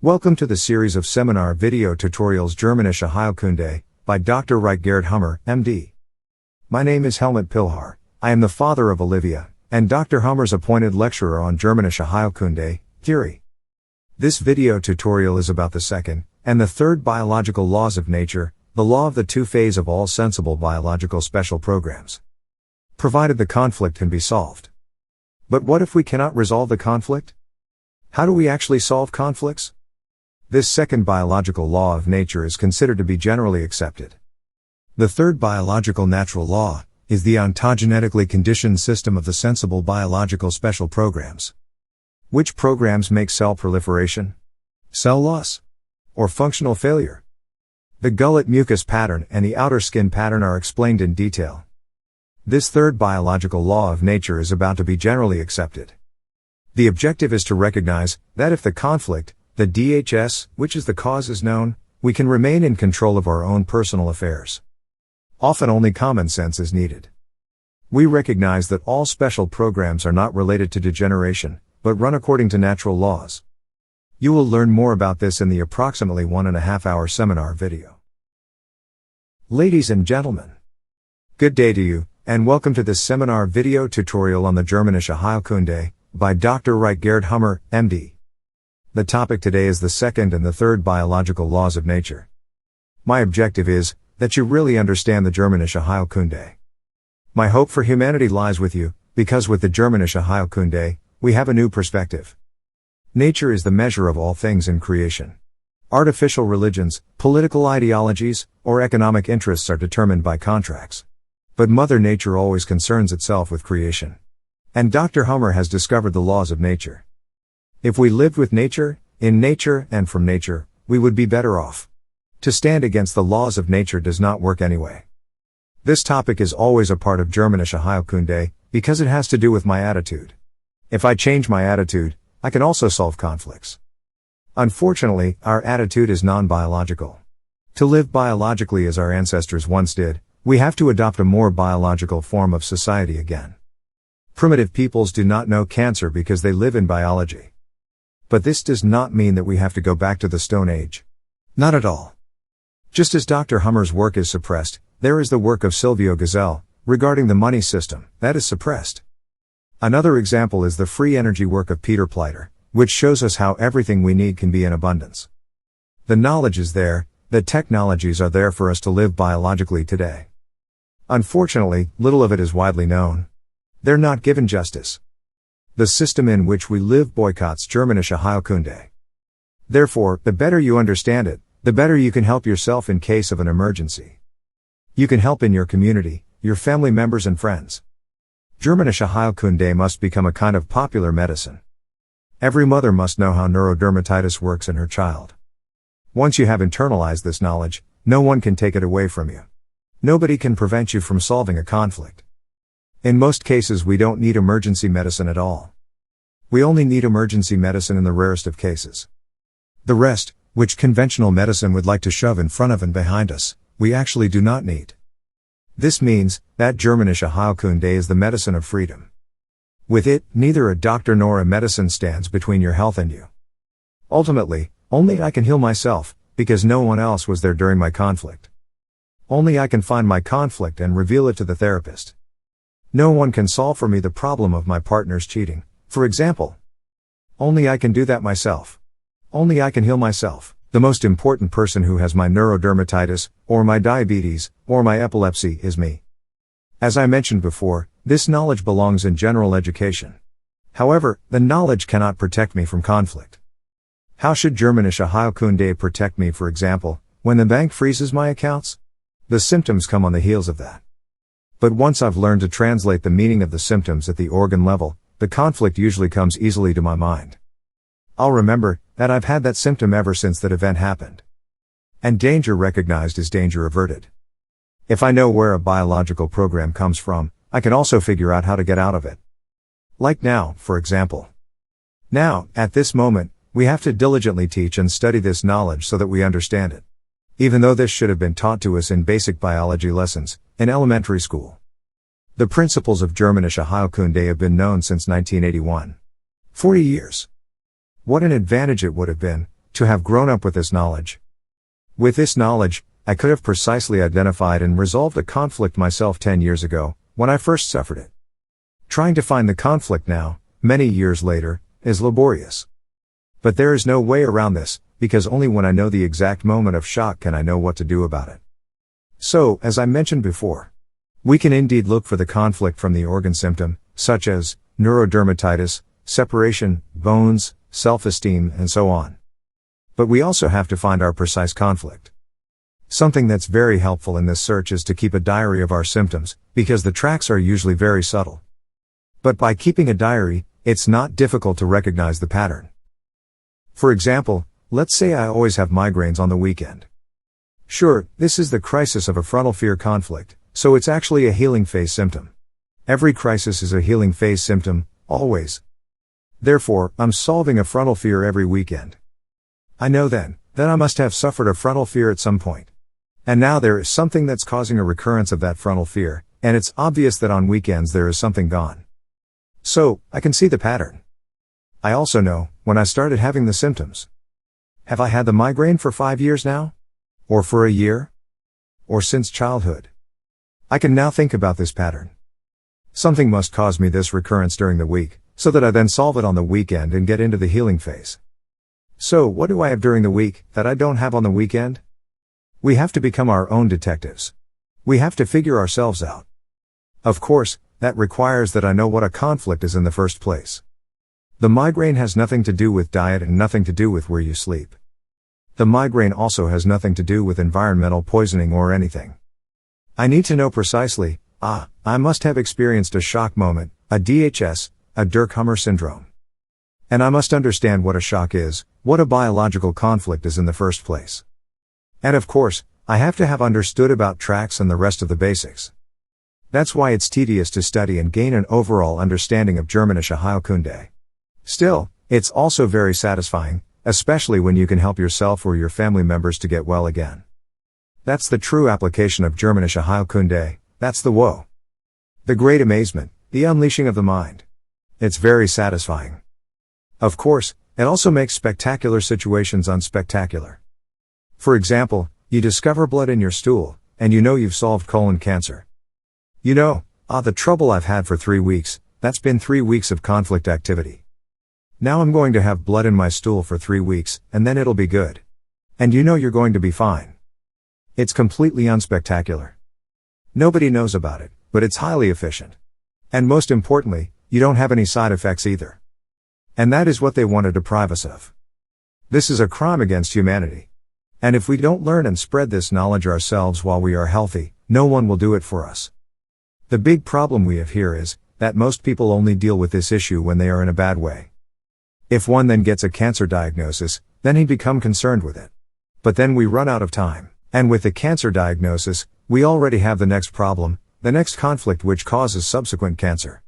Welcome to the series of seminar video tutorials Germanische Heilkunde by Dr. Gerd Hummer, MD. My name is Helmut Pilhar. I am the father of Olivia, and Dr. Hummer's appointed lecturer on Germanische Heilkunde, theory. This video tutorial is about the second and the third biological laws of nature, the law of the two-phase of all sensible biological special programs. Provided the conflict can be solved. But what if we cannot resolve the conflict? How do we actually solve conflicts? This second biological law of nature is considered to be generally accepted. The third biological natural law is the ontogenetically conditioned system of the sensible biological special programs. Which programs make cell proliferation, cell loss, or functional failure? The gullet mucus pattern and the outer skin pattern are explained in detail. This third biological law of nature is about to be generally accepted. The objective is to recognize that if the conflict, the DHS, which is the cause, is known, we can remain in control of our own personal affairs. Often only common sense is needed. We recognize that all special programs are not related to degeneration, but run according to natural laws. You will learn more about this in the approximately 1.5-hour seminar video. Ladies and gentlemen, good day to you, and welcome to this seminar video tutorial on the Germanische Heilkunde by Dr. Gerd Hummer, MD. The topic today is the second and the third biological laws of nature. My objective is that you really understand the Germanische Heilkunde. My hope for humanity lies with you, because with the Germanische Heilkunde, we have a new perspective. Nature is the measure of all things in creation. Artificial religions, political ideologies, or economic interests are determined by contracts. But Mother Nature always concerns itself with creation. And Dr. Hummer has discovered the laws of nature. If we lived with nature, in nature, and from nature, we would be better off. To stand against the laws of nature does not work anyway. This topic is always a part of Germanische Heilkunde, because it has to do with my attitude. If I change my attitude, I can also solve conflicts. Unfortunately, our attitude is non-biological. To live biologically as our ancestors once did, we have to adopt a more biological form of society again. Primitive peoples do not know cancer because they live in biology. But this does not mean that we have to go back to the Stone Age. Not at all. Just as Dr. Hummer's work is suppressed, there is the work of Silvio Gesell, regarding the money system, that is suppressed. Another example is the free energy work of Peter Pleiter, which shows us how everything we need can be in abundance. The knowledge is there, the technologies are there for us to live biologically today. Unfortunately, little of it is widely known. They're not given justice. The system in which we live boycotts Germanische Heilkunde. Therefore, the better you understand it, the better you can help yourself in case of an emergency. You can help in your community, your family members and friends. Germanische Heilkunde must become a kind of popular medicine. Every mother must know how neurodermatitis works in her child. Once you have internalized this knowledge, no one can take it away from you. Nobody can prevent you from solving a conflict. In most cases we don't need emergency medicine at all. We only need emergency medicine in the rarest of cases. The rest, which conventional medicine would like to shove in front of and behind us, we actually do not need. This means that Germanische Heilkunde is the medicine of freedom. With it, neither a doctor nor a medicine stands between your health and you. Ultimately, only I can heal myself, because no one else was there during my conflict. Only I can find my conflict and reveal it to the therapist. No one can solve for me the problem of my partner's cheating, for example. Only I can do that myself. Only I can heal myself. The most important person who has my neurodermatitis, or my diabetes, or my epilepsy is me. As I mentioned before, this knowledge belongs in general education. However, the knowledge cannot protect me from conflict. How should Germanische Heilkunde protect me, for example, when the bank freezes my accounts? The symptoms come on the heels of that. But once I've learned to translate the meaning of the symptoms at the organ level, the conflict usually comes easily to my mind. I'll remember that I've had that symptom ever since that event happened. And danger recognized is danger averted. If I know where a biological program comes from, I can also figure out how to get out of it. Like now, for example. Now, at this moment, we have to diligently teach and study this knowledge so that we understand it. Even though this should have been taught to us in basic biology lessons, in elementary school. The principles of Germanische Heilkunde have been known since 1981. 40 years. What an advantage it would have been to have grown up with this knowledge. With this knowledge, I could have precisely identified and resolved a conflict myself 10 years ago, when I first suffered it. Trying to find the conflict now, many years later, is laborious. But there is no way around this, because only when I know the exact moment of shock can I know what to do about it. So, as I mentioned before, we can indeed look for the conflict from the organ symptom, such as neurodermatitis, separation, bones, self-esteem, and so on. But we also have to find our precise conflict. Something that's very helpful in this search is to keep a diary of our symptoms, because the tracks are usually very subtle. But by keeping a diary, it's not difficult to recognize the pattern. For example, let's say I always have migraines on the weekend. Sure, this is the crisis of a frontal fear conflict, so it's actually a healing phase symptom. Every crisis is a healing phase symptom, always. Therefore, I'm solving a frontal fear every weekend. I know then I must have suffered a frontal fear at some point. And now there is something that's causing a recurrence of that frontal fear, and it's obvious that on weekends there is something gone. So, I can see the pattern. I also know when I started having the symptoms. Have I had the migraine for 5 years now? Or for a year? Or since childhood? I can now think about this pattern. Something must cause me this recurrence during the week, so that I then solve it on the weekend and get into the healing phase. So, what do I have during the week that I don't have on the weekend? We have to become our own detectives. We have to figure ourselves out. Of course, that requires that I know what a conflict is in the first place. The migraine has nothing to do with diet and nothing to do with where you sleep. The migraine also has nothing to do with environmental poisoning or anything. I need to know precisely, I must have experienced a shock moment, a DHS, a Dirkhammer syndrome. And I must understand what a shock is, what a biological conflict is in the first place. And of course, I have to have understood about tracks and the rest of the basics. That's why it's tedious to study and gain an overall understanding of Germanische Heilkunde. Still, it's also very satisfying, especially when you can help yourself or your family members to get well again. That's the true application of Germanische Heilkunde, that's the woe. The great amazement, the unleashing of the mind. It's very satisfying. Of course, it also makes spectacular situations unspectacular. For example, you discover blood in your stool, and you know you've solved colon cancer. You know, the trouble I've had for 3 weeks, that's been 3 weeks of conflict activity. Now I'm going to have blood in my stool for 3 weeks, and then it'll be good. And you know you're going to be fine. It's completely unspectacular. Nobody knows about it, but it's highly efficient. And most importantly, you don't have any side effects either. And that is what they want to deprive us of. This is a crime against humanity. And if we don't learn and spread this knowledge ourselves while we are healthy, no one will do it for us. The big problem we have here is that most people only deal with this issue when they are in a bad way. If one then gets a cancer diagnosis, then he'd become concerned with it. But then we run out of time, and with the cancer diagnosis, we already have the next problem, the next conflict which causes subsequent cancer.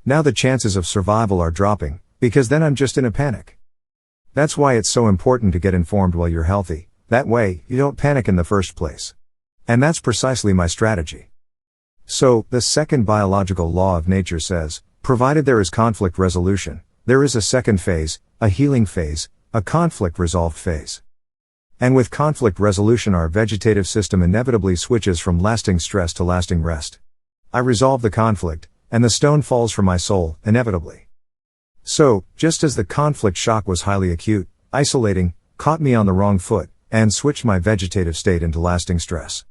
Now the chances of survival are dropping, because then I'm just in a panic. That's why it's so important to get informed while you're healthy, that way, you don't panic in the first place. And that's precisely my strategy. So, the second biological law of nature says, provided there is conflict resolution, there is a second phase, a healing phase, a conflict resolved phase. And with conflict resolution our vegetative system inevitably switches from lasting stress to lasting rest. I resolve the conflict, and the stone falls from my soul, inevitably. So, just as the conflict shock was highly acute, isolating, caught me on the wrong foot, and switched my vegetative state into lasting stress.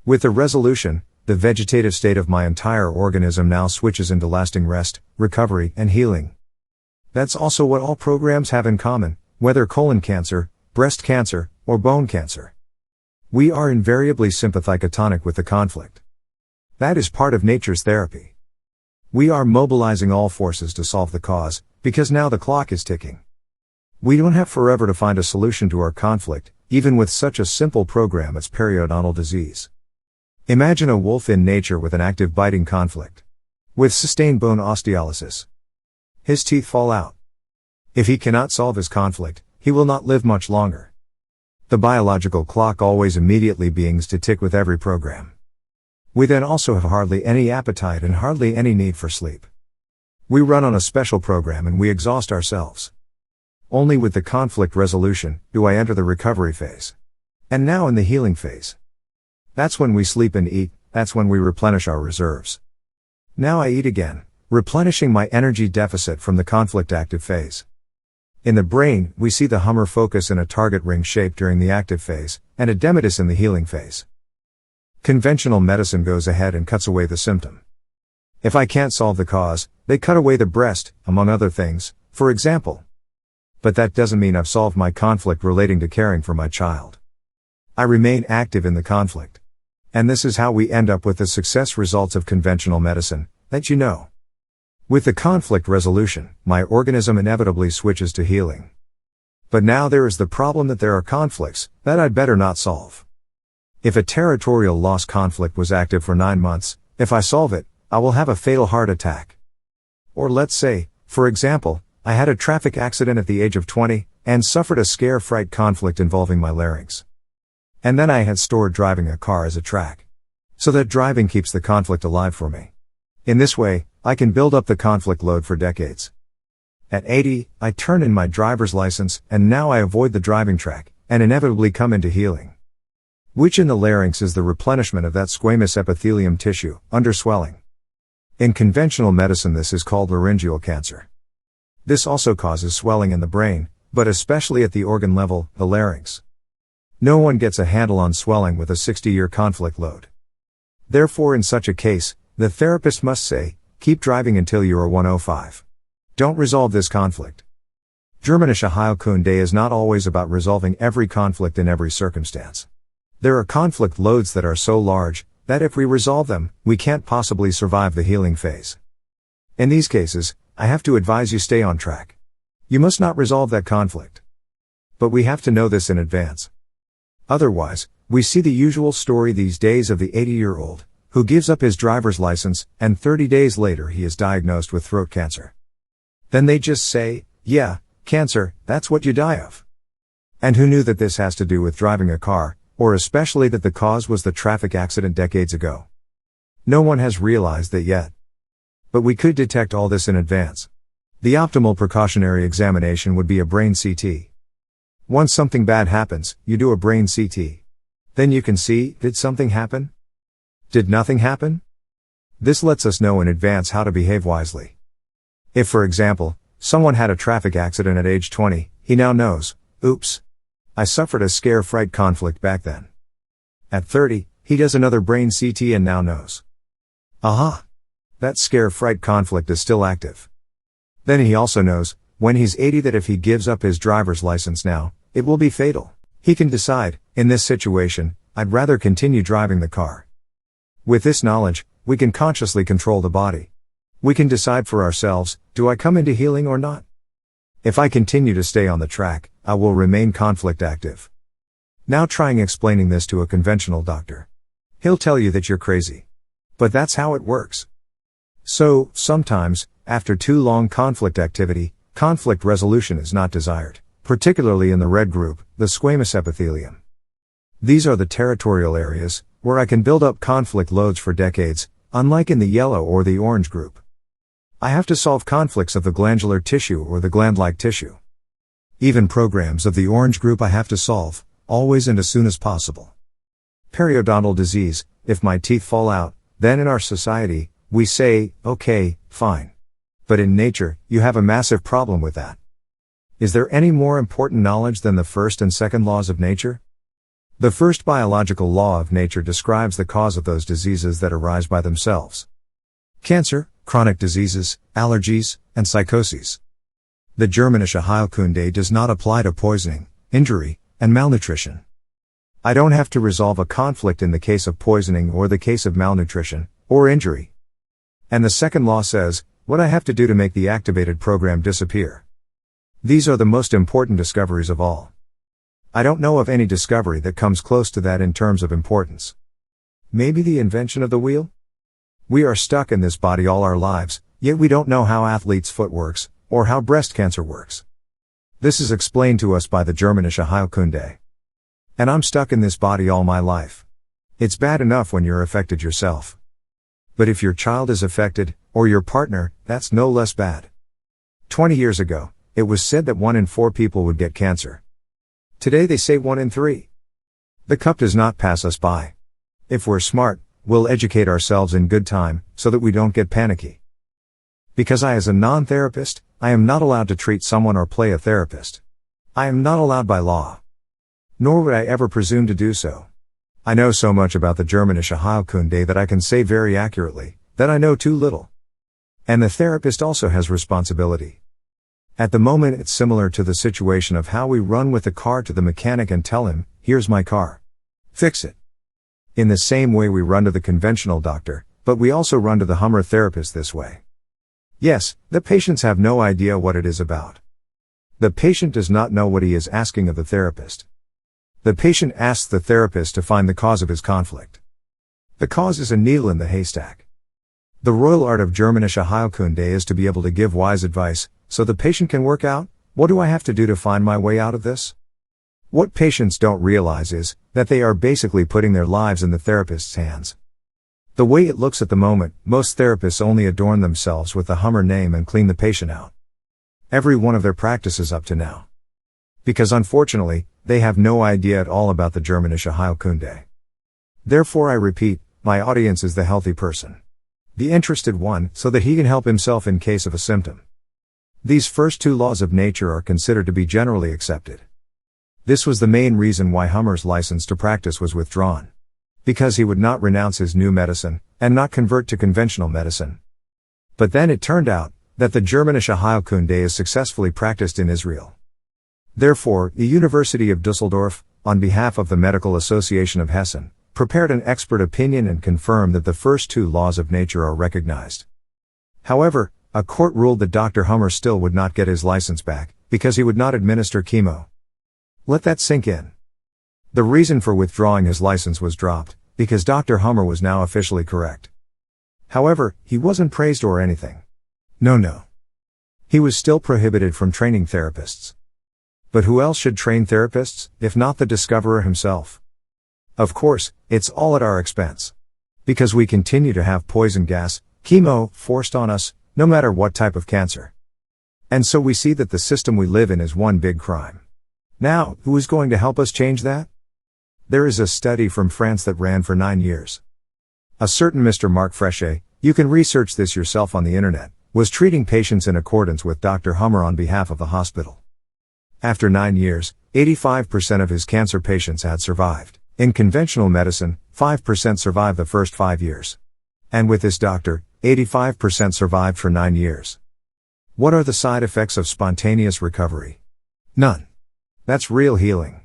With the resolution, the vegetative state of my entire organism now switches into lasting rest, recovery, and healing. That's also what all programs have in common, whether colon cancer, breast cancer, or bone cancer. We are invariably sympathicotonic with the conflict. That is part of nature's therapy. We are mobilizing all forces to solve the cause, because now the clock is ticking. We don't have forever to find a solution to our conflict, even with such a simple program as periodontal disease. Imagine a wolf in nature with an active biting conflict. With sustained bone osteolysis. His teeth fall out. If he cannot solve his conflict, he will not live much longer. The biological clock always immediately begins to tick with every program. We then also have hardly any appetite and hardly any need for sleep. We run on a special program and we exhaust ourselves. only with the conflict resolution do I enter the recovery phase. And now in the healing phase. That's when we sleep and eat, that's when we replenish our reserves. Now I eat again, replenishing my energy deficit from the conflict active phase. In the brain, we see the Hummer focus in a target ring shape during the active phase, and edematous in the healing phase. Conventional medicine goes ahead and cuts away the symptom. If I can't solve the cause, they cut away the breast, among other things, for example. But that doesn't mean I've solved my conflict relating to caring for my child. I remain active in the conflict. And this is how we end up with the success results of conventional medicine, that you know. With the conflict resolution, my organism inevitably switches to healing. But now there is the problem that there are conflicts that I'd better not solve. If a territorial loss conflict was active for 9 months, if I solve it, I will have a fatal heart attack. Or let's say, for example, I had a traffic accident at the age of 20, and suffered a scare-fright conflict involving my larynx. And then I had stored driving a car as a track. So that driving keeps the conflict alive for me. In this way, I can build up the conflict load for decades. At 80, I turn in my driver's license, and now I avoid the driving track, and inevitably come into healing. Which in the larynx is the replenishment of that squamous epithelium tissue, under swelling. In conventional medicine this is called laryngeal cancer. This also causes swelling in the brain, but especially at the organ level, the larynx. No one gets a handle on swelling with a 60-year conflict load. Therefore in such a case, the therapist must say, keep driving until you are 105. Don't resolve this conflict. Germanische Heilkunde is not always about resolving every conflict in every circumstance. There are conflict loads that are so large, that if we resolve them, we can't possibly survive the healing phase. In these cases, I have to advise you stay on track. You must not resolve that conflict. But we have to know this in advance. Otherwise, we see the usual story these days of the 80-year-old, who gives up his driver's license, and 30 days later he is diagnosed with throat cancer. Then they just say, yeah, cancer, that's what you die of. And who knew that this has to do with driving a car, or especially that the cause was the traffic accident decades ago? No one has realized that yet. But we could detect all this in advance. The optimal precautionary examination would be a brain CT. Once something bad happens, you do a brain CT. Then you can see, did something happen? Did nothing happen? This lets us know in advance how to behave wisely. If for example, someone had a traffic accident at age 20, he now knows, oops, I suffered a scare-fright conflict back then. At 30, he does another brain CT and now knows. Aha! That scare-fright conflict is still active. Then he also knows, when he's 80 that if he gives up his driver's license now, it will be fatal. He can decide, in this situation, I'd rather continue driving the car. With this knowledge, we can consciously control the body. We can decide for ourselves, do I come into healing or not? If I continue to stay on the track, I will remain conflict active. Now trying explaining this to a conventional doctor. He'll tell you that you're crazy. But that's how it works. So, sometimes, after too long conflict activity, conflict resolution is not desired, particularly in the red group, the squamous epithelium. These are the territorial areas, where I can build up conflict loads for decades, unlike in the yellow or the orange group. I have to solve conflicts of the glandular tissue or the gland-like tissue. Even programs of the orange group I have to solve, always and as soon as possible. Periodontal disease, if my teeth fall out, then in our society, we say, okay, fine. But in nature, you have a massive problem with that. Is there any more important knowledge than the first and second laws of nature? The first biological law of nature describes the cause of those diseases that arise by themselves. Cancer, chronic diseases, allergies, and psychoses. The Germanische Heilkunde does not apply to poisoning, injury, and malnutrition. I don't have to resolve a conflict in the case of poisoning or the case of malnutrition, or injury. And the second law says, what I have to do to make the activated program disappear. These are the most important discoveries of all. I don't know of any discovery that comes close to that in terms of importance. Maybe the invention of the wheel? We are stuck in this body all our lives, yet we don't know how athlete's foot works, or how breast cancer works. This is explained to us by the Germanische Heilkunde. And I'm stuck in this body all my life. It's bad enough when you're affected yourself. But if your child is affected, or your partner, that's no less bad. 20 years ago, it was said that 1 in 4 people would get cancer. Today they say 1 in 3. The cup does not pass us by. If we're smart, we'll educate ourselves in good time, so that we don't get panicky. Because as a non-therapist, I am not allowed to treat someone or play a therapist. I am not allowed by law. Nor would I ever presume to do so. I know so much about the Germanische Heilkunde that I can say very accurately, that I know too little. And the therapist also has responsibility. At the moment it's similar to the situation of how we run with the car to the mechanic and tell him, here's my car. Fix it. In the same way we run to the conventional doctor, but we also run to the Hummer therapist this way. Yes, the patients have no idea what it is about. The patient does not know what he is asking of the therapist. The patient asks the therapist to find the cause of his conflict. The cause is a needle in the haystack. The royal art of Germanische Heilkunde is to be able to give wise advice, so the patient can work out, what do I have to do to find my way out of this? What patients don't realize is, that they are basically putting their lives in the therapist's hands. The way it looks at the moment, most therapists only adorn themselves with the Hummer name and clean the patient out. Every one of their practices up to now. Because unfortunately, they have no idea at all about the Germanische Heilkunde. Therefore I repeat, my audience is the healthy person. The interested one, so that he can help himself in case of a symptom. These first 2 laws of nature are considered to be generally accepted. This was the main reason why Hummer's license to practice was withdrawn. Because he would not renounce his new medicine, and not convert to conventional medicine. But then it turned out, that the Germanische Heilkunde is successfully practiced in Israel. Therefore, the University of Düsseldorf, on behalf of the Medical Association of Hessen, prepared an expert opinion and confirmed that the first 2 laws of nature are recognized. However, a court ruled that Dr. Hummer still would not get his license back, because he would not administer chemo. Let that sink in. The reason for withdrawing his license was dropped, because Dr. Hummer was now officially correct. However, he wasn't praised or anything. No. He was still prohibited from training therapists. But who else should train therapists, if not the discoverer himself? Of course, it's all at our expense. Because we continue to have poison gas, chemo, forced on us, no matter what type of cancer. And so we see that the system we live in is one big crime. Now, who is going to help us change that? There is a study from France that ran for 9 years. A certain Mr. Marc Frechet, you can research this yourself on the internet, was treating patients in accordance with Dr. Hummer on behalf of the hospital. After 9 years, 85% of his cancer patients had survived. In conventional medicine, 5% survived the first 5 years. And with this doctor, 85% survived for 9 years. What are the side effects of spontaneous recovery? None. That's real healing.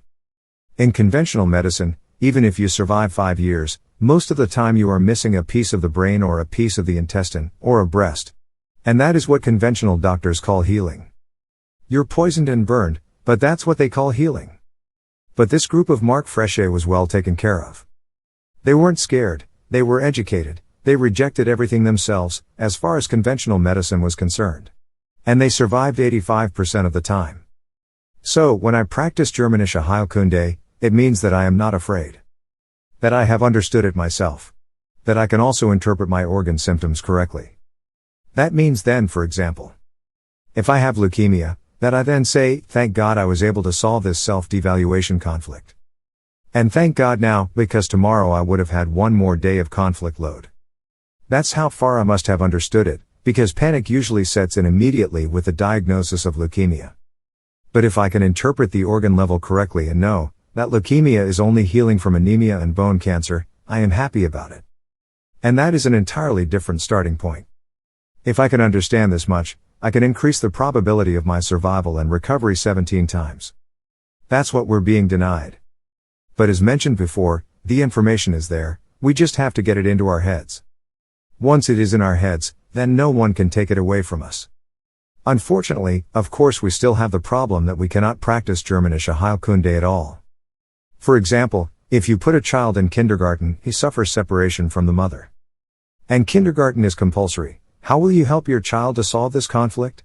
In conventional medicine, even if you survive 5 years, most of the time you are missing a piece of the brain or a piece of the intestine, or a breast. And that is what conventional doctors call healing. You're poisoned and burned, but that's what they call healing. But this group of Marc Frechet was well taken care of. They weren't scared, they were educated, they rejected everything themselves, as far as conventional medicine was concerned. And they survived 85% of the time. So, when I practice Germanische Heilkunde, it means that I am not afraid. That I have understood it myself. That I can also interpret my organ symptoms correctly. That means then, for example, if I have leukemia, that I then say, thank God I was able to solve this self-devaluation conflict. And thank God now, because tomorrow I would have had one more day of conflict load. That's how far I must have understood it, because panic usually sets in immediately with the diagnosis of leukemia. But if I can interpret the organ level correctly and know that leukemia is only healing from anemia and bone cancer, I am happy about it. And that is an entirely different starting point. If I can understand this much, I can increase the probability of my survival and recovery 17 times. That's what we're being denied. But as mentioned before, the information is there, we just have to get it into our heads. Once it is in our heads, then no one can take it away from us. Unfortunately, of course we still have the problem that we cannot practice Germanische Heilkunde at all. For example, if you put a child in kindergarten, he suffers separation from the mother. And kindergarten is compulsory. How will you help your child to solve this conflict?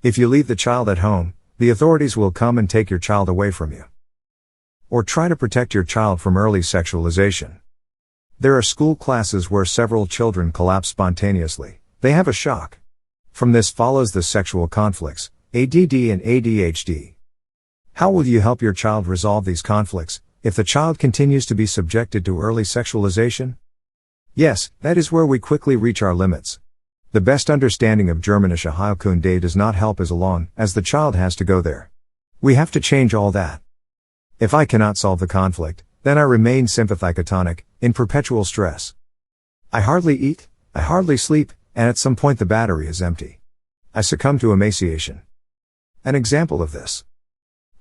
If you leave the child at home, the authorities will come and take your child away from you. Or try to protect your child from early sexualization. There are school classes where several children collapse spontaneously. They have a shock. From this follows the sexual conflicts, ADD and ADHD. How will you help your child resolve these conflicts if the child continues to be subjected to early sexualization? Yes, that is where we quickly reach our limits. The best understanding of Germanische Heilkunde does not help as long as the child has to go there. We have to change all that. If I cannot solve the conflict, then I remain sympathicatonic, in perpetual stress. I hardly eat, I hardly sleep, and at some point the battery is empty. I succumb to emaciation. An example of this.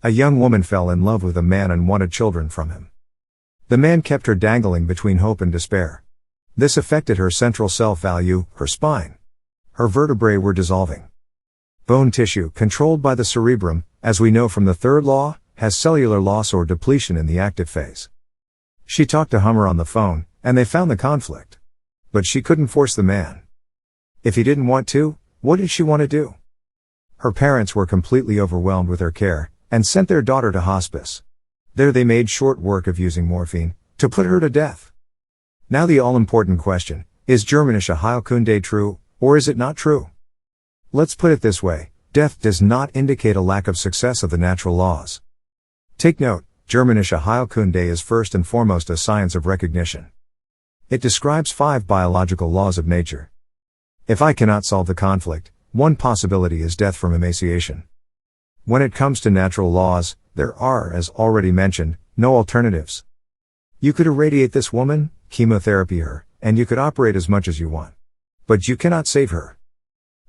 A young woman fell in love with a man and wanted children from him. The man kept her dangling between hope and despair. This affected her central self-value, her spine. Her vertebrae were dissolving. Bone tissue, controlled by the cerebrum, as we know from the third law, has cellular loss or depletion in the active phase. She talked to Hummer on the phone, and they found the conflict. But she couldn't force the man. If he didn't want to, what did she want to do? Her parents were completely overwhelmed with her care, and sent their daughter to hospice. There they made short work of using morphine, to put her to death. Now the all-important question, is Germanische Heilkunde true, or is it not true? Let's put it this way, death does not indicate a lack of success of the natural laws. Take note, Germanische Heilkunde is first and foremost a science of recognition. It describes 5 biological laws of nature. If I cannot solve the conflict, one possibility is death from emaciation. When it comes to natural laws, there are, as already mentioned, no alternatives. You could irradiate this woman, chemotherapy her, and you could operate as much as you want. But you cannot save her.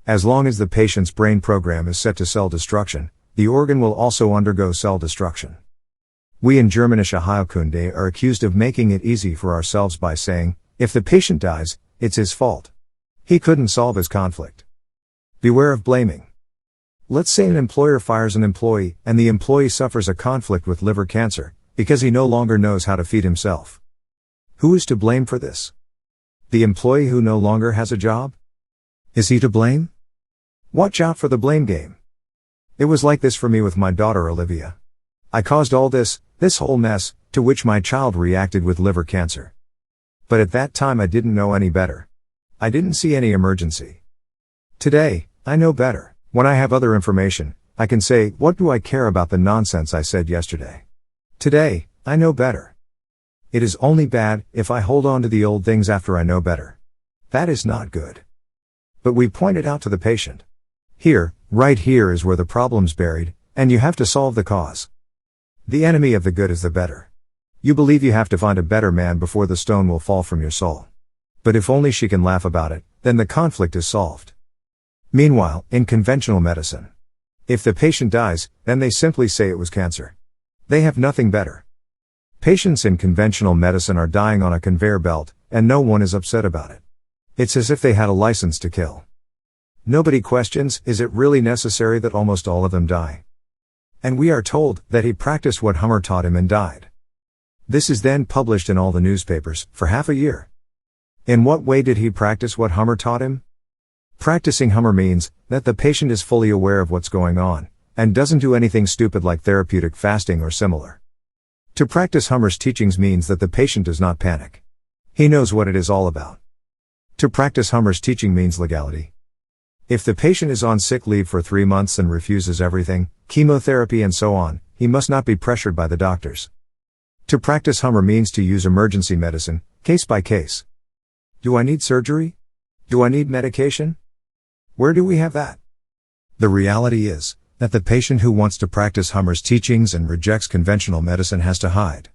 As long as the patient's brain program is set to cell destruction, the organ will also undergo cell destruction. We in Germanische Heilkunde are accused of making it easy for ourselves by saying, if the patient dies, it's his fault. He couldn't solve his conflict. Beware of blaming. Let's say an employer fires an employee, and the employee suffers a conflict with liver cancer, because he no longer knows how to feed himself. Who is to blame for this? The employee who no longer has a job? Is he to blame? Watch out for the blame game. It was like this for me with my daughter Olivia. I caused all this whole mess, to which my child reacted with liver cancer. But at that time I didn't know any better. I didn't see any emergency. Today, I know better. When I have other information, I can say, what do I care about the nonsense I said yesterday? Today, I know better. It is only bad if I hold on to the old things after I know better. That is not good. But we point it out to the patient. Here, right here is where the problem's buried, and you have to solve the cause. The enemy of the good is the better. You believe you have to find a better man before the stone will fall from your soul. But if only she can laugh about it, then the conflict is solved. Meanwhile, in conventional medicine, if the patient dies, then they simply say it was cancer. They have nothing better. Patients in conventional medicine are dying on a conveyor belt, and no one is upset about it. It's as if they had a license to kill. Nobody questions, is it really necessary that almost all of them die? And we are told that he practiced what Hummer taught him and died. This is then published in all the newspapers, for half a year. In what way did he practice what Hummer taught him? Practicing Hummer means that the patient is fully aware of what's going on, and doesn't do anything stupid like therapeutic fasting or similar. To practice Hummer's teachings means that the patient does not panic. He knows what it is all about. To practice Hummer's teaching means legality. If the patient is on sick leave for 3 months and refuses everything, chemotherapy and so on, he must not be pressured by the doctors. To practice Hummer means to use emergency medicine, case by case. Do I need surgery? Do I need medication? Where do we have that? The reality is that the patient who wants to practice Hummer's teachings and rejects conventional medicine has to hide.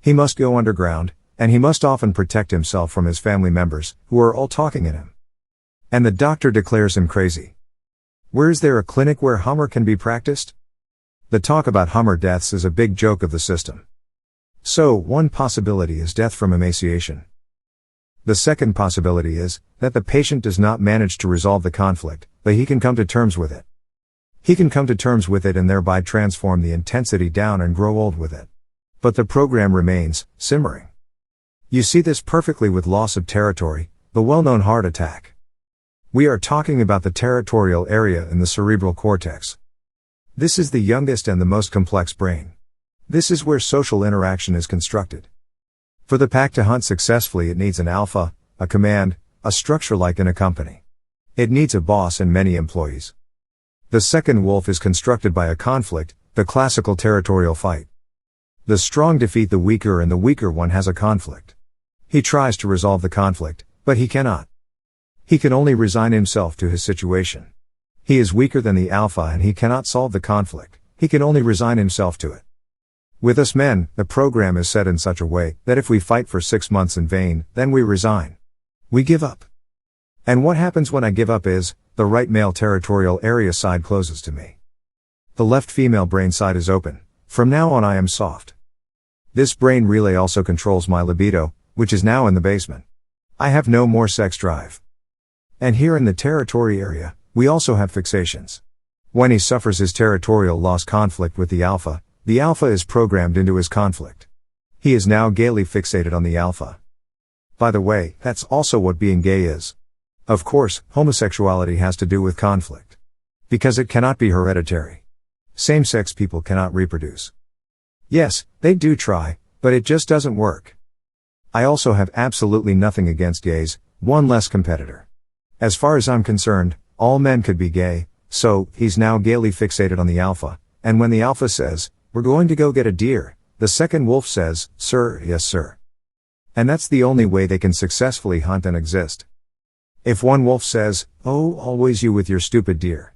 He must go underground, and he must often protect himself from his family members, who are all talking at him. And the doctor declares him crazy. Where is there a clinic where Hummer can be practiced? The talk about Hummer deaths is a big joke of the system. So, one possibility is death from emaciation. The second possibility is that the patient does not manage to resolve the conflict, but he can come to terms with it. He can come to terms with it and thereby transform the intensity down and grow old with it. But the program remains, simmering. You see this perfectly with loss of territory, the well-known heart attack. We are talking about the territorial area in the cerebral cortex. This is the youngest and the most complex brain. This is where social interaction is constructed. For the pack to hunt successfully, it needs an alpha, a command, a structure like in a company. It needs a boss and many employees. The second wolf is constructed by a conflict, the classical territorial fight. The strong defeat the weaker and the weaker one has a conflict. He tries to resolve the conflict, but he cannot. He can only resign himself to his situation. He is weaker than the alpha and he cannot solve the conflict, he can only resign himself to it. With us men, the program is set in such a way that if we fight for 6 months in vain, then we resign. We give up. And what happens when I give up is, the right male territorial area side closes to me. The left female brain side is open. From now on I am soft. This brain relay also controls my libido, which is now in the basement. I have no more sex drive. And here in the territory area, we also have fixations. When he suffers his territorial loss conflict with the alpha is programmed into his conflict. He is now gaily fixated on the alpha. By the way, that's also what being gay is. Of course, homosexuality has to do with conflict. Because it cannot be hereditary. Same-sex people cannot reproduce. Yes, they do try, but it just doesn't work. I also have absolutely nothing against gays, one less competitor. As far as I'm concerned, all men could be gay, so he's now gaily fixated on the alpha, and when the alpha says, "We're going to go get a deer," the second wolf says, "Sir, yes sir." And that's the only way they can successfully hunt and exist. If one wolf says, "Oh, always you with your stupid deer.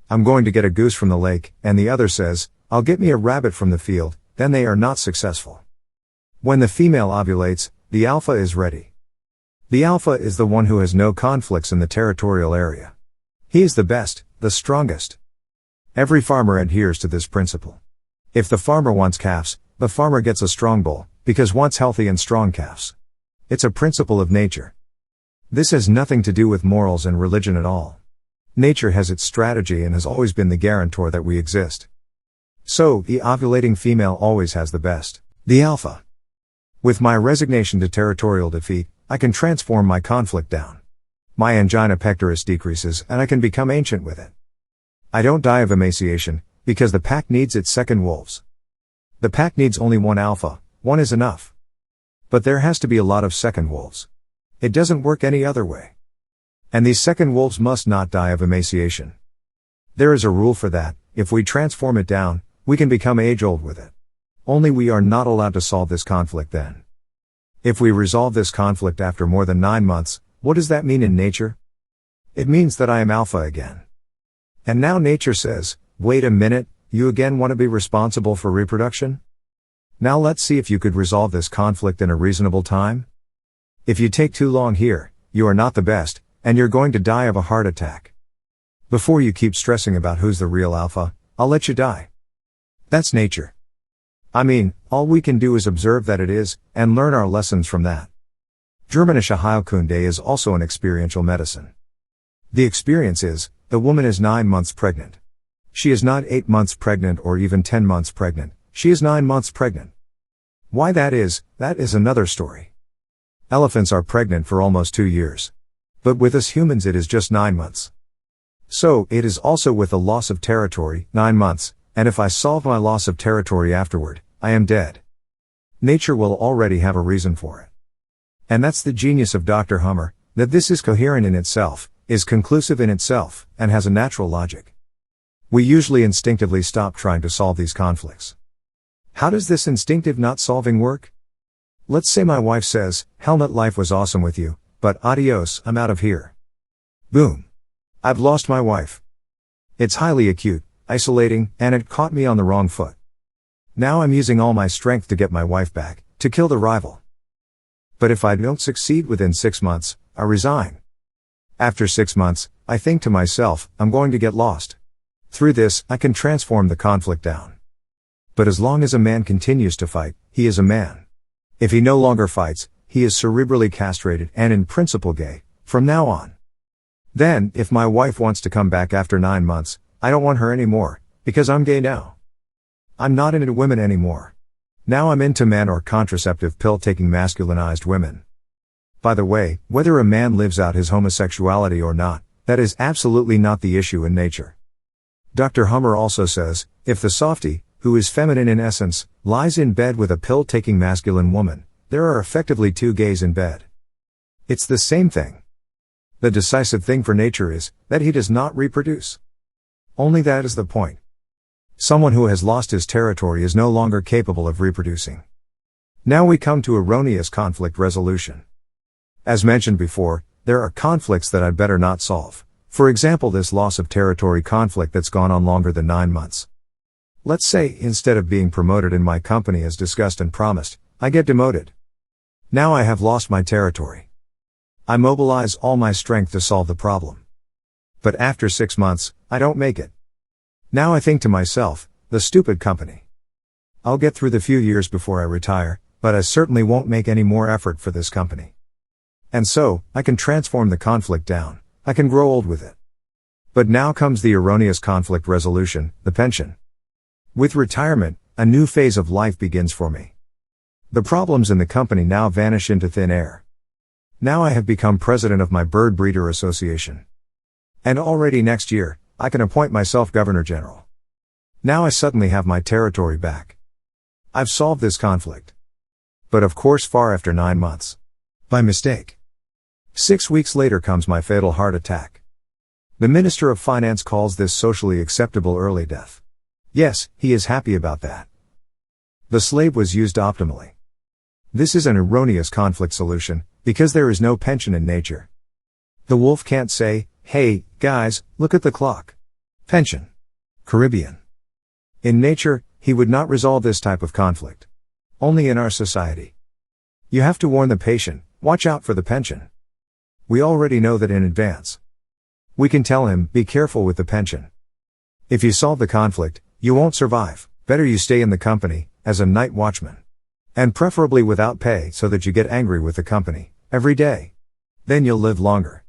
I'm going to get a goose from the lake," and the other says, "I'll get me a rabbit from the field," then they are not successful. When the female ovulates, the alpha is ready. The alpha is the one who has no conflicts in the territorial area. He is the best, the strongest. Every farmer adheres to this principle. If the farmer wants calves, the farmer gets a strong bull, because wants healthy and strong calves. It's a principle of nature. This has nothing to do with morals and religion at all. Nature has its strategy and has always been the guarantor that we exist. So, the ovulating female always has the best, the alpha. With my resignation to territorial defeat, I can transform my conflict down. My angina pectoris decreases and I can become ancient with it. I don't die of emaciation, because the pack needs its second wolves. The pack needs only one alpha, one is enough. But there has to be a lot of second wolves. It doesn't work any other way. And these second wolves must not die of emaciation. There is a rule for that: if we transform it down, we can become age-old with it. Only we are not allowed to solve this conflict then. If we resolve this conflict after more than 9 months, what does that mean in nature? It means that I am alpha again. And now nature says, "Wait a minute, you again want to be responsible for reproduction? Now let's see if you could resolve this conflict in a reasonable time. If you take too long here, you are not the best, and you're going to die of a heart attack. Before you keep stressing about who's the real alpha, I'll let you die." That's nature. I mean, all we can do is observe that it is, and learn our lessons from that. Germanische Heilkunde is also an experiential medicine. The experience is, the woman is 9 months pregnant. She is not 8 months pregnant or even 10 months pregnant, she is 9 months pregnant. Why that is another story. Elephants are pregnant for almost 2 years. But with us humans it is just 9 months. So, it is also with the loss of territory, 9 months, and if I solve my loss of territory afterward, I am dead. Nature will already have a reason for it. And that's the genius of Dr. Hummer, that this is coherent in itself, is conclusive in itself, and has a natural logic. We usually instinctively stop trying to solve these conflicts. How does this instinctive not solving work? Let's say my wife says, "Helmut, life was awesome with you, but adios, I'm out of here." Boom. I've lost my wife. It's highly acute, isolating, and it caught me on the wrong foot. Now I'm using all my strength to get my wife back, to kill the rival. But if I don't succeed within 6 months, I resign. After 6 months, I think to myself, I'm going to get lost. Through this, I can transform the conflict down. But as long as a man continues to fight, he is a man. If he no longer fights, he is cerebrally castrated and in principle gay, from now on. Then, if my wife wants to come back after 9 months, I don't want her anymore, because I'm gay now. I'm not into women anymore. Now I'm into men or contraceptive pill-taking masculinized women. By the way, whether a man lives out his homosexuality or not, that is absolutely not the issue in nature. Dr. Hummer also says, if the softie, who is feminine in essence, lies in bed with a pill-taking masculine woman, there are effectively 2 gays in bed. It's the same thing. The decisive thing for nature is, that he does not reproduce. Only that is the point. Someone who has lost his territory is no longer capable of reproducing. Now we come to erroneous conflict resolution. As mentioned before, there are conflicts that I'd better not solve. For example, this loss of territory conflict that's gone on longer than 9 months. Let's say, instead of being promoted in my company as discussed and promised, I get demoted. Now I have lost my territory. I mobilize all my strength to solve the problem. But after 6 months, I don't make it. Now I think to myself, the stupid company. I'll get through the few years before I retire, but I certainly won't make any more effort for this company. And so, I can transform the conflict down. I can grow old with it. But now comes the erroneous conflict resolution, the pension. With retirement, a new phase of life begins for me. The problems in the company now vanish into thin air. Now I have become president of my bird breeder association. And already next year, I can appoint myself Governor General. Now I suddenly have my territory back. I've solved this conflict. But of course far after 9 months. By mistake. 6 weeks later comes my fatal heart attack. The Minister of Finance calls this socially acceptable early death. Yes, he is happy about that. The slave was used optimally. This is an erroneous conflict solution, because there is no pension in nature. The wolf can't say, "Hey, guys, look at the clock." Pension. Caribbean. In nature, he would not resolve this type of conflict. Only in our society. You have to warn the patient, watch out for the pension. We already know that in advance. We can tell him, be careful with the pension. If you solve the conflict, you won't survive. Better you stay in the company, as a night watchman. And preferably without pay so that you get angry with the company, every day. Then you'll live longer.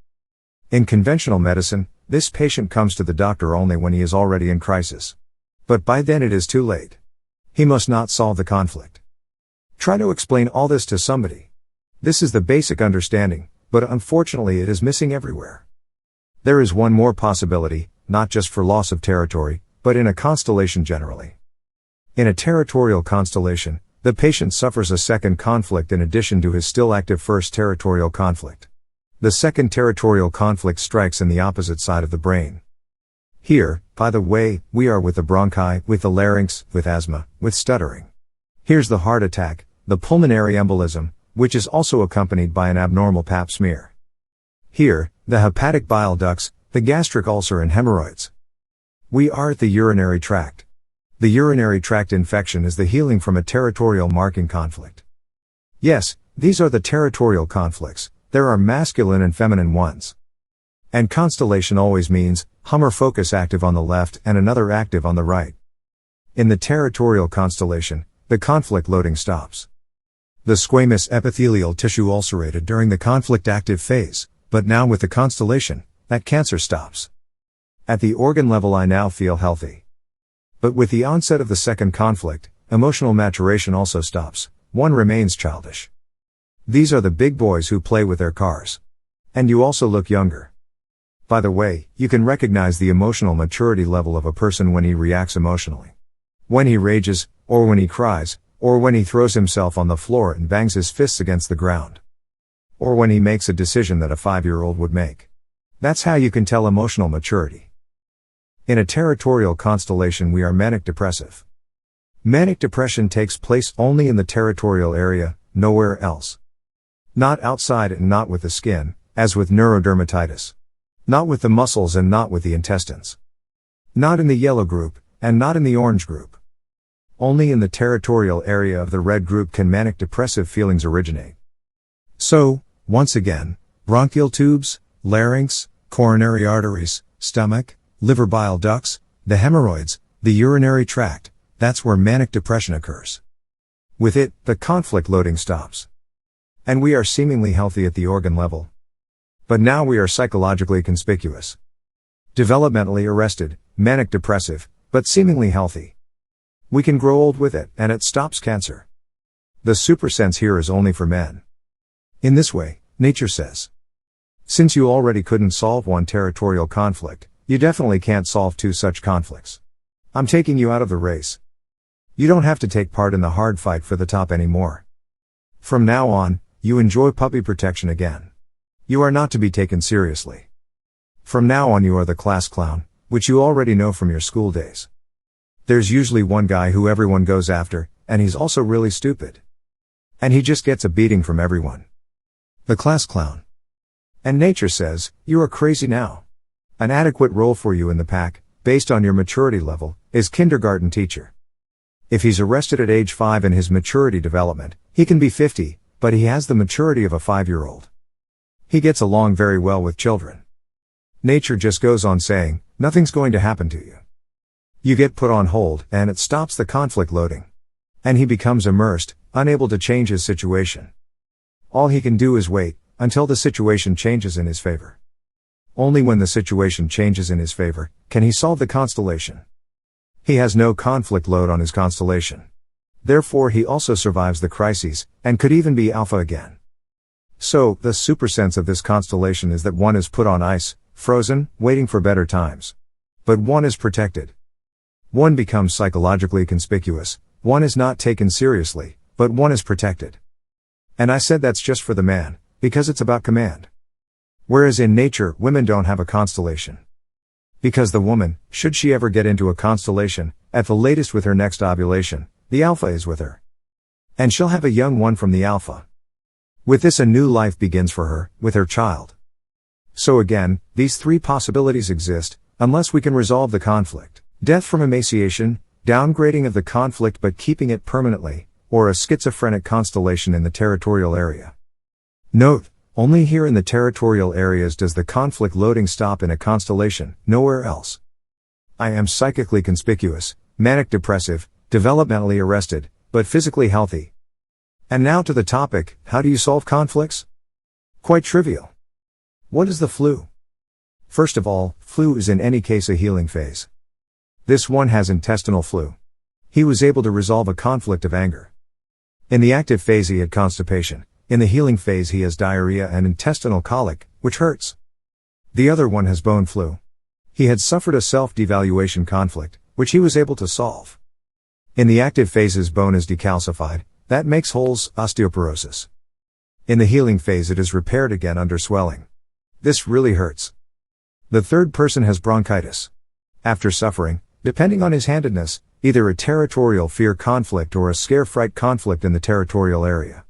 In conventional medicine, this patient comes to the doctor only when he is already in crisis. But by then it is too late. He must not solve the conflict. Try to explain all this to somebody. This is the basic understanding, but unfortunately it is missing everywhere. There is one more possibility, not just for loss of territory, but in a constellation generally. In a territorial constellation, the patient suffers a second conflict in addition to his still active first territorial conflict. The second territorial conflict strikes in the opposite side of the brain. Here, by the way, we are with the bronchi, with the larynx, with asthma, with stuttering. Here's the heart attack, the pulmonary embolism, which is also accompanied by an abnormal pap smear. Here, the hepatic bile ducts, the gastric ulcer and hemorrhoids. We are at the urinary tract. The urinary tract infection is the healing from a territorial marking conflict. Yes, these are the territorial conflicts, there are masculine and feminine ones. And constellation always means, Hummer focus active on the left and another active on the right. In the territorial constellation, the conflict loading stops. The squamous epithelial tissue ulcerated during the conflict active phase, but now with the constellation, that cancer stops. At the organ level I now feel healthy. But with the onset of the second conflict, emotional maturation also stops, one remains childish. These are the big boys who play with their cars. And you also look younger. By the way, you can recognize the emotional maturity level of a person when he reacts emotionally. When he rages, or when he cries, or when he throws himself on the floor and bangs his fists against the ground. Or when he makes a decision that a 5-year-old would make. That's how you can tell emotional maturity. In a territorial constellation we are manic depressive. Manic depression takes place only in the territorial area, nowhere else. Not outside and not with the skin, as with neurodermatitis. Not with the muscles and not with the intestines. Not in the yellow group, and not in the orange group. Only in the territorial area of the red group can manic depressive feelings originate. So, once again, bronchial tubes, larynx, coronary arteries, stomach, liver bile ducts, the hemorrhoids, the urinary tract, that's where manic depression occurs. With it, the conflict loading stops. And we are seemingly healthy at the organ level. But now we are psychologically conspicuous. Developmentally arrested, manic depressive, but seemingly healthy. We can grow old with it, and it stops cancer. The supersense here is only for men. In this way, nature says. Since you already couldn't solve one territorial conflict, you definitely can't solve 2 such conflicts. I'm taking you out of the race. You don't have to take part in the hard fight for the top anymore. From now on, you enjoy puppy protection again. You are not to be taken seriously. From now on you are the class clown, which you already know from your school days. There's usually one guy who everyone goes after, and he's also really stupid. And he just gets a beating from everyone. The class clown. And nature says, "You are crazy now." An adequate role for you in the pack, based on your maturity level, is kindergarten teacher. If he's arrested at age 5 in his maturity development, he can be 50, but he has the maturity of a 5-year-old. He gets along very well with children. Nature just goes on saying, nothing's going to happen to you. You get put on hold, and it stops the conflict loading. And he becomes immersed, unable to change his situation. All he can do is wait, until the situation changes in his favor. Only when the situation changes in his favor, can he solve the constellation. He has no conflict load on his constellation. Therefore he also survives the crises, and could even be alpha again. So, the supersense of this constellation is that one is put on ice, frozen, waiting for better times. But one is protected. One becomes psychologically conspicuous, one is not taken seriously, but one is protected. And I said that's just for the man, because it's about command. Whereas in nature, women don't have a constellation. Because the woman, should she ever get into a constellation, at the latest with her next ovulation, the alpha is with her. And she'll have a young one from the alpha. With this a new life begins for her, with her child. So again, these three possibilities exist, unless we can resolve the conflict. Death from emaciation, downgrading of the conflict but keeping it permanently, or a schizophrenic constellation in the territorial area. Note, only here in the territorial areas does the conflict loading stop in a constellation, nowhere else. I am psychically conspicuous, manic depressive, developmentally arrested, but physically healthy. And now to the topic, how do you solve conflicts? Quite trivial. What is the flu? First of all, flu is in any case a healing phase. This one has intestinal flu. He was able to resolve a conflict of anger. In the active phase he had constipation. In the healing phase he has diarrhea and intestinal colic, which hurts. The other one has bone flu. He had suffered a self-devaluation conflict, which he was able to solve. In the active phase his bone is decalcified, that makes holes, osteoporosis. In the healing phase it is repaired again under swelling. This really hurts. The third person has bronchitis. After suffering, depending on his handedness, either a territorial fear conflict or a scare-fright conflict in the territorial area.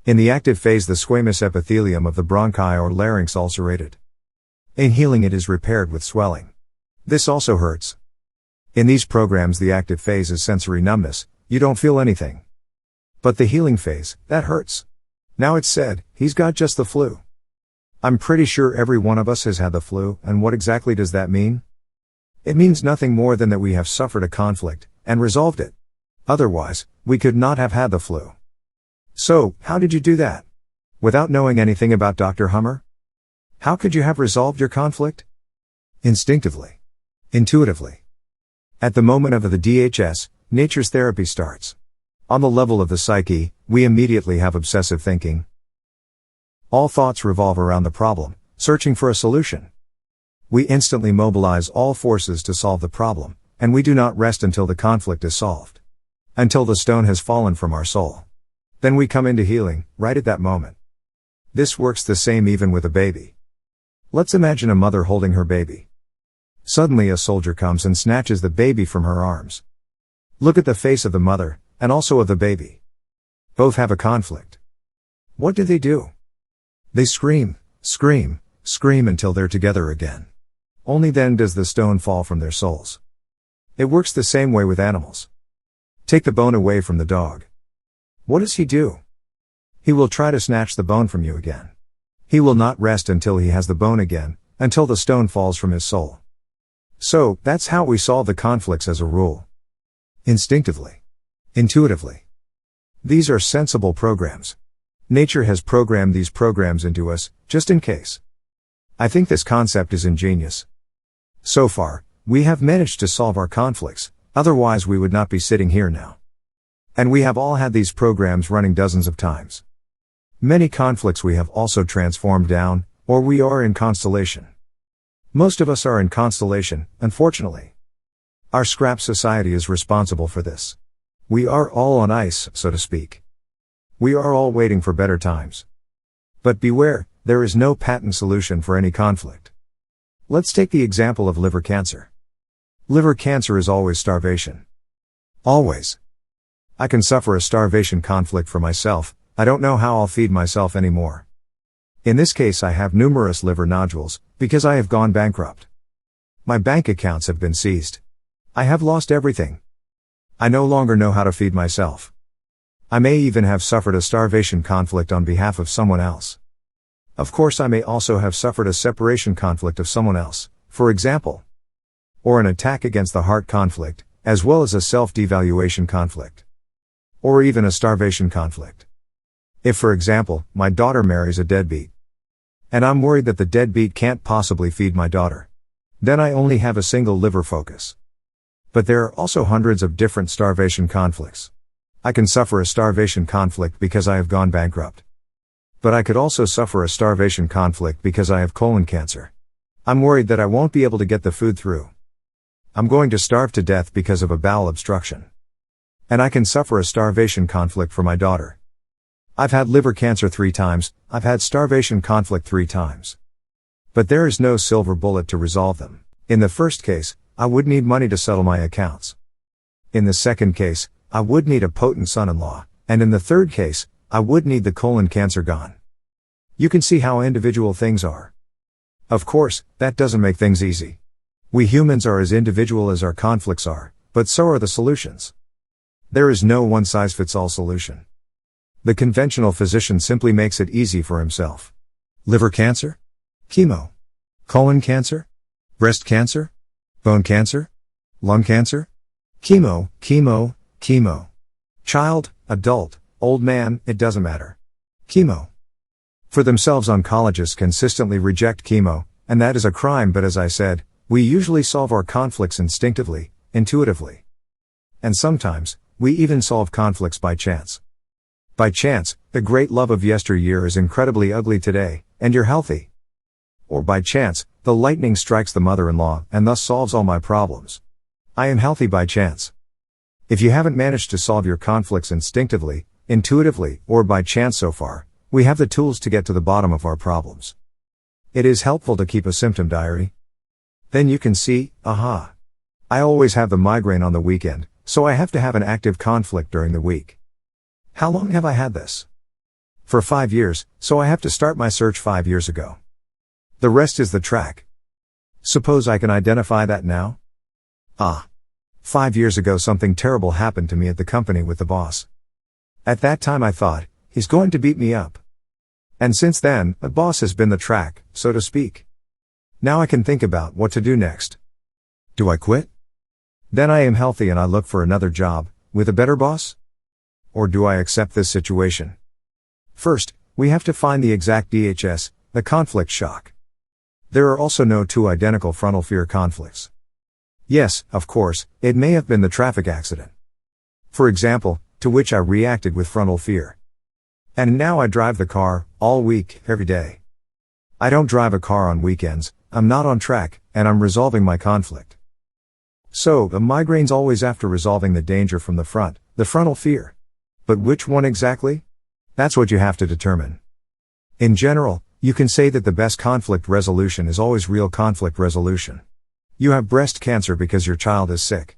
In the active phase the squamous epithelium of the bronchi or larynx ulcerated. In healing it is repaired with swelling. This also hurts. In these programs the active phase is sensory numbness, you don't feel anything. But the healing phase, that hurts. Now it's said, he's got just the flu. I'm pretty sure every one of us has had the flu, and what exactly does that mean? It means nothing more than that we have suffered a conflict, and resolved it. Otherwise, we could not have had the flu. So, how did you do that? Without knowing anything about Dr. Hummer? How could you have resolved your conflict? Instinctively. Intuitively. At the moment of the DHS, nature's therapy starts. On the level of the psyche, we immediately have obsessive thinking. All thoughts revolve around the problem, searching for a solution. We instantly mobilize all forces to solve the problem, and we do not rest until the conflict is solved. Until the stone has fallen from our soul. Then we come into healing, right at that moment. This works the same even with a baby. Let's imagine a mother holding her baby. Suddenly a soldier comes and snatches the baby from her arms. Look at the face of the mother, and also of the baby. Both have a conflict. What do? They scream, scream, scream until they're together again. Only then does the stone fall from their souls. It works the same way with animals. Take the bone away from the dog. What does he do? He will try to snatch the bone from you again. He will not rest until he has the bone again, until the stone falls from his soul. So, that's how we solve the conflicts as a rule. Instinctively. Intuitively. These are sensible programs. Nature has programmed these programs into us, just in case. I think this concept is ingenious. So far, we have managed to solve our conflicts, otherwise we would not be sitting here now. And we have all had these programs running dozens of times. Many conflicts we have also transformed down, or we are in constellation. Most of us are in constellation, unfortunately. Our scrap society is responsible for this. We are all on ice, so to speak. We are all waiting for better times. But beware, there is no patent solution for any conflict. Let's take the example of liver cancer. Liver cancer is always starvation. Always. I can suffer a starvation conflict for myself. I don't know how I'll feed myself anymore. In this case, I have numerous liver nodules, because I have gone bankrupt. My bank accounts have been seized. I have lost everything. I no longer know how to feed myself. I may even have suffered a starvation conflict on behalf of someone else. Of course, I may also have suffered a separation conflict of someone else, for example, or an attack against the heart conflict, as well as a self-devaluation conflict, or even a starvation conflict. If, for example, my daughter marries a deadbeat, and I'm worried that the deadbeat can't possibly feed my daughter, then I only have a single liver focus. But there are also hundreds of different starvation conflicts. I can suffer a starvation conflict because I have gone bankrupt. But I could also suffer a starvation conflict because I have colon cancer. I'm worried that I won't be able to get the food through. I'm going to starve to death because of a bowel obstruction. And I can suffer a starvation conflict for my daughter. I've had liver cancer 3 times, I've had starvation conflict 3 times. But there is no silver bullet to resolve them. In the first case, I would need money to settle my accounts. In the second case, I would need a potent son-in-law, and in the third case, I would need the colon cancer gone. You can see how individual things are. Of course, that doesn't make things easy. We humans are as individual as our conflicts are, but so are the solutions. There is no one-size-fits-all solution. The conventional physician simply makes it easy for himself. Liver cancer? Chemo. Colon cancer? Breast cancer? Bone cancer? Lung cancer? Chemo, chemo, chemo. Child, adult, old man, it doesn't matter. Chemo. For themselves, oncologists consistently reject chemo, and that is a crime, but as I said, we usually solve our conflicts instinctively, intuitively. And sometimes, we even solve conflicts by chance. By chance, the great love of yesteryear is incredibly ugly today, and you're healthy. Or by chance, the lightning strikes the mother-in-law and thus solves all my problems. I am healthy by chance. If you haven't managed to solve your conflicts instinctively, intuitively, or by chance so far, we have the tools to get to the bottom of our problems. It is helpful to keep a symptom diary. Then you can see, aha. I always have the migraine on the weekend, so I have to have an active conflict during the week. How long have I had this? For 5 years, so I have to start my search 5 years ago. The rest is the track. Suppose I can identify that now? 5 years ago something terrible happened to me at the company with the boss. At that time I thought, he's going to beat me up. And since then, the boss has been the track, so to speak. Now I can think about what to do next. Do I quit? Then I am healthy and I look for another job, with a better boss? Or do I accept this situation? First, we have to find the exact DHS, the conflict shock. There are also no 2 identical frontal fear conflicts. Yes, of course, it may have been the traffic accident, for example, to which I reacted with frontal fear. And now I drive the car, all week, every day. I don't drive a car on weekends, I'm not on track, and I'm resolving my conflict. So, the migraine's always after resolving the danger from the front, the frontal fear. But which one exactly? That's what you have to determine. In general, you can say that the best conflict resolution is always real conflict resolution. You have breast cancer because your child is sick.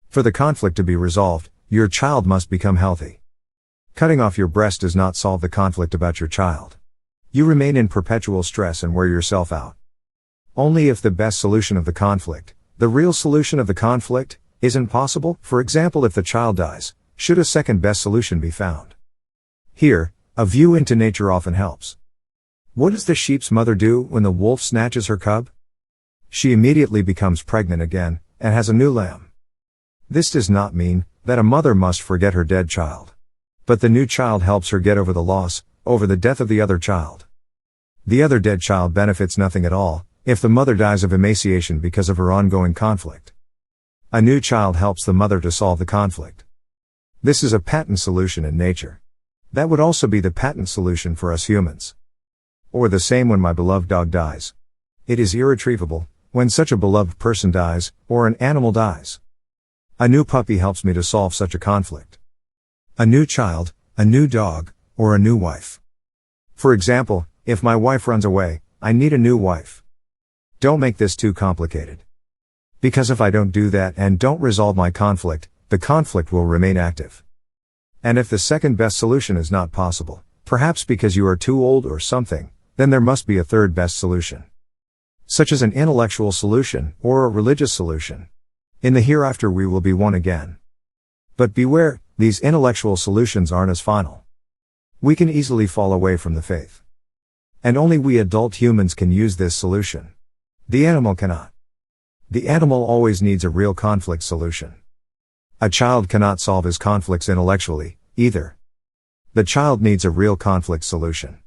For the conflict to be resolved, your child must become healthy. Cutting off your breast does not solve the conflict about your child. You remain in perpetual stress and wear yourself out. Only if the best solution of the conflict, the real solution of the conflict, isn't possible, for example if the child dies, should a second best solution be found. Here, a view into nature often helps. What does the sheep's mother do when the wolf snatches her cub? She immediately becomes pregnant again, and has a new lamb. This does not mean that a mother must forget her dead child. But the new child helps her get over the loss, over the death of the other child. The other dead child benefits nothing at all, if the mother dies of emaciation because of her ongoing conflict. A new child helps the mother to solve the conflict. This is a patent solution in nature. That would also be the patent solution for us humans. Or the same when my beloved dog dies. It is irretrievable, when such a beloved person dies, or an animal dies. A new puppy helps me to solve such a conflict. A new child, a new dog, or a new wife. For example, if my wife runs away, I need a new wife. Don't make this too complicated. Because if I don't do that and don't resolve my conflict, the conflict will remain active. And if the second best solution is not possible, perhaps because you are too old or something, then there must be a third best solution. Such as an intellectual solution, or a religious solution. In the hereafter we will be one again. But beware, these intellectual solutions aren't as final. We can easily fall away from the faith. And only we adult humans can use this solution. The animal cannot. The animal always needs a real conflict solution. A child cannot solve his conflicts intellectually, either. The child needs a real conflict solution.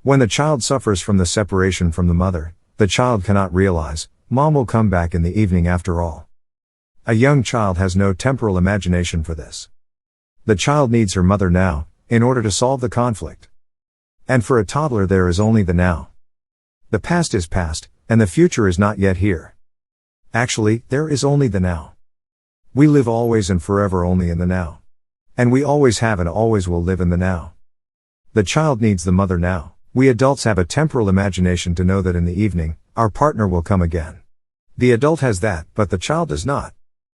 When the child suffers from the separation from the mother, the child cannot realize, Mom will come back in the evening after all. A young child has no temporal imagination for this. The child needs her mother now, in order to solve the conflict. And for a toddler there is only the now. The past is past, and the future is not yet here. Actually, there is only the now. We live always and forever only in the now. And we always have and always will live in the now. The child needs the mother now. We adults have a temporal imagination to know that in the evening, our partner will come again. The adult has that, but the child does not.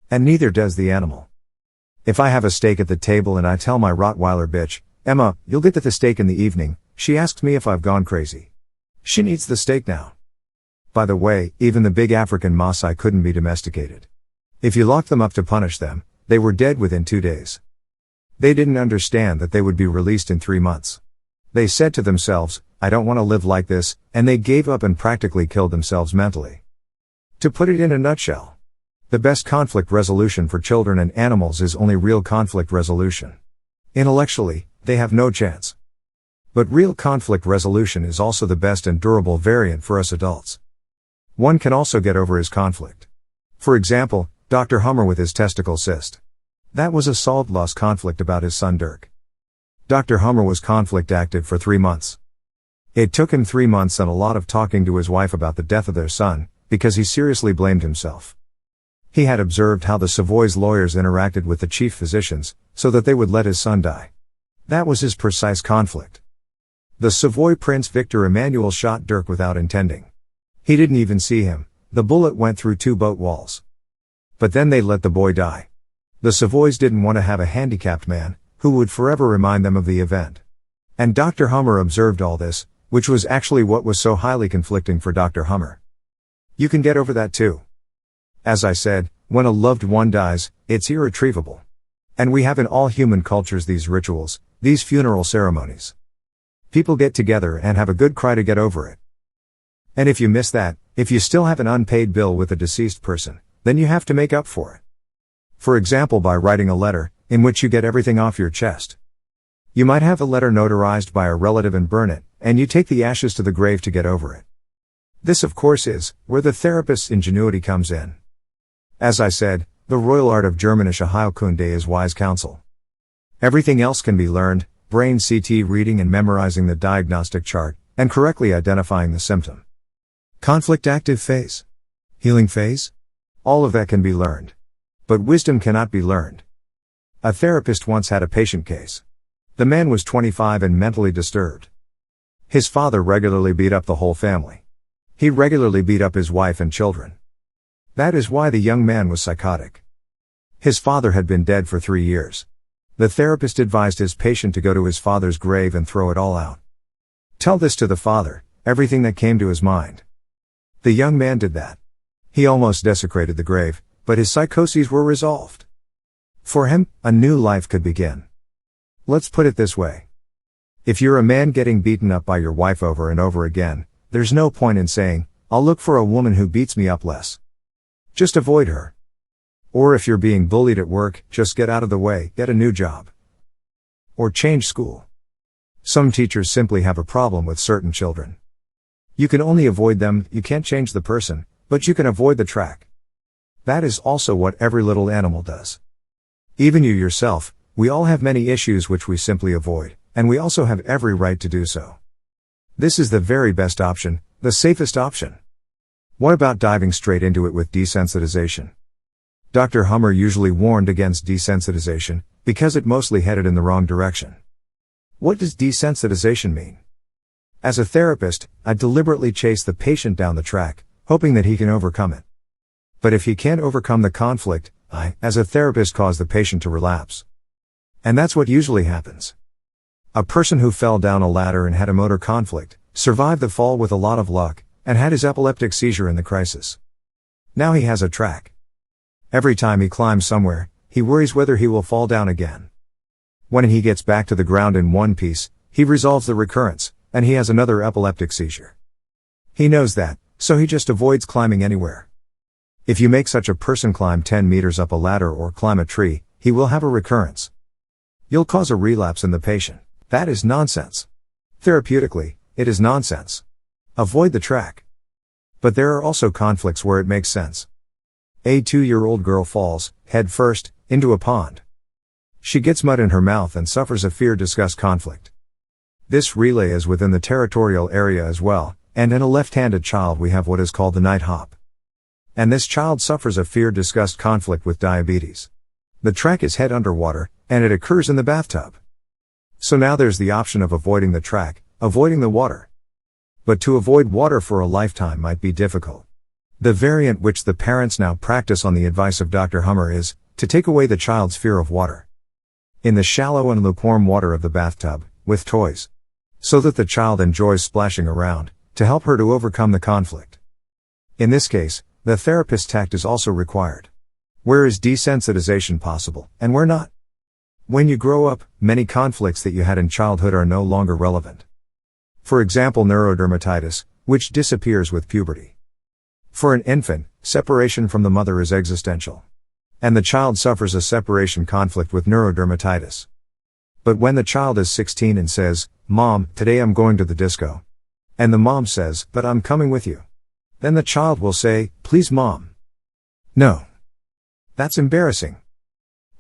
And neither does the animal. If I have a steak at the table and I tell my Rottweiler bitch, Emma, you'll get the steak in the evening, she asks me if I've gone crazy. She needs the steak now. By the way, even the big African Maasai couldn't be domesticated. If you locked them up to punish them, they were dead within 2 days. They didn't understand that they would be released in 3 months. They said to themselves, I don't want to live like this, and they gave up and practically killed themselves mentally. To put it in a nutshell, the best conflict resolution for children and animals is only real conflict resolution. Intellectually, they have no chance. But real conflict resolution is also the best and durable variant for us adults. One can also get over his conflict. For example, Dr. Hummer with his testicle cyst. That was a solved lost conflict about his son Dirk. Dr. Hummer was conflict active for 3 months. It took him 3 months and a lot of talking to his wife about the death of their son, because he seriously blamed himself. He had observed how the Savoy's lawyers interacted with the chief physicians, so that they would let his son die. That was his precise conflict. The Savoy Prince Victor Emmanuel shot Dirk without intending. He didn't even see him, the bullet went through 2 boat walls. But then they let the boy die. The Savoys didn't want to have a handicapped man, who would forever remind them of the event. And Dr. Hummer observed all this, which was actually what was so highly conflicting for Dr. Hummer. You can get over that too. As I said, when a loved one dies, it's irretrievable. And we have in all human cultures these rituals, these funeral ceremonies. People get together and have a good cry to get over it. And if you miss that, if you still have an unpaid bill with a deceased person, then you have to make up for it. For example, by writing a letter, in which you get everything off your chest. You might have the letter notarized by a relative and burn it, and you take the ashes to the grave to get over it. This of course is, where the therapist's ingenuity comes in. As I said, the royal art of Germanische Heilkunde is wise counsel. Everything else can be learned, brain CT reading and memorizing the diagnostic chart, and correctly identifying the symptom. Conflict active phase. Healing phase? All of that can be learned. But wisdom cannot be learned. A therapist once had a patient case. The man was 25 and mentally disturbed. His father regularly beat up the whole family. He regularly beat up his wife and children. That is why the young man was psychotic. His father had been dead for 3 years. The therapist advised his patient to go to his father's grave and throw it all out. Tell this to the father, everything that came to his mind. The young man did that. He almost desecrated the grave, but his psychoses were resolved. For him, a new life could begin. Let's put it this way. If you're a man getting beaten up by your wife over and over again, there's no point in saying, I'll look for a woman who beats me up less. Just avoid her. Or if you're being bullied at work, just get out of the way, get a new job. Or change school. Some teachers simply have a problem with certain children. You can only avoid them, you can't change the person, but you can avoid the track. That is also what every little animal does. Even you yourself, we all have many issues which we simply avoid, and we also have every right to do so. This is the very best option, the safest option. What about diving straight into it with desensitization? Dr. Hummer usually warned against desensitization, because it mostly headed in the wrong direction. What does desensitization mean? As a therapist, I deliberately chase the patient down the track, hoping that he can overcome it. But if he can't overcome the conflict, I, as a therapist, cause the patient to relapse. And that's what usually happens. A person who fell down a ladder and had a motor conflict, survived the fall with a lot of luck, and had his epileptic seizure in the crisis. Now he has a track. Every time he climbs somewhere, he worries whether he will fall down again. When he gets back to the ground in one piece, he resolves the recurrence, and he has another epileptic seizure. He knows that, so he just avoids climbing anywhere. If you make such a person climb 10 meters up a ladder or climb a tree, he will have a recurrence. You'll cause a relapse in the patient. That is nonsense. Therapeutically, it is nonsense. Avoid the track. But there are also conflicts where it makes sense. A 2-year-old girl falls, head first, into a pond. She gets mud in her mouth and suffers a fear-disgust conflict. This relay is within the territorial area as well, and in a left-handed child we have what is called the night hop. And this child suffers a fear-disgust conflict with diabetes. The track is head underwater, and it occurs in the bathtub. So now there's the option of avoiding the track, avoiding the water. But to avoid water for a lifetime might be difficult. The variant which the parents now practice on the advice of Dr. Hummer is, to take away the child's fear of water. In the shallow and lukewarm water of the bathtub, with toys. So that the child enjoys splashing around, to help her to overcome the conflict. In this case, the therapist's tact is also required. Where is desensitization possible, and where not? When you grow up, many conflicts that you had in childhood are no longer relevant. For example, neurodermatitis, which disappears with puberty. For an infant, separation from the mother is existential. And the child suffers a separation conflict with neurodermatitis. But when the child is 16 and says, "Mom, today I'm going to the disco," and the mom says, "But I'm coming with you," then the child will say, "Please, Mom." No. That's embarrassing.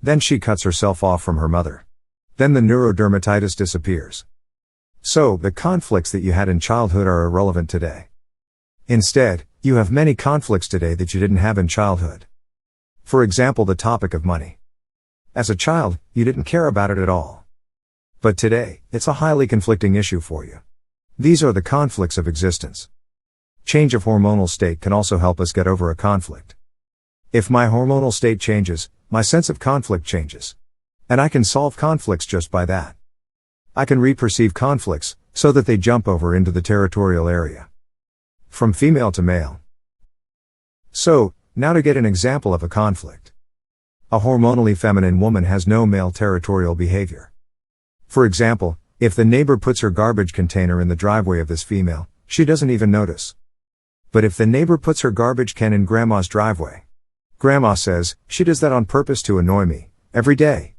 Then she cuts herself off from her mother. Then the neurodermatitis disappears. So, the conflicts that you had in childhood are irrelevant today. Instead, you have many conflicts today that you didn't have in childhood. For example, the topic of money. As a child, you didn't care about it at all. But today, it's a highly conflicting issue for you. These are the conflicts of existence. Change of hormonal state can also help us get over a conflict. If my hormonal state changes, my sense of conflict changes. And I can solve conflicts just by that. I can reperceive conflicts, so that they jump over into the territorial area. From female to male. So, now to get an example of a conflict. A hormonally feminine woman has no male territorial behavior. For example, if the neighbor puts her garbage container in the driveway of this female, she doesn't even notice. But if the neighbor puts her garbage can in Grandma's driveway, Grandma says, "She does that on purpose to annoy me, every day."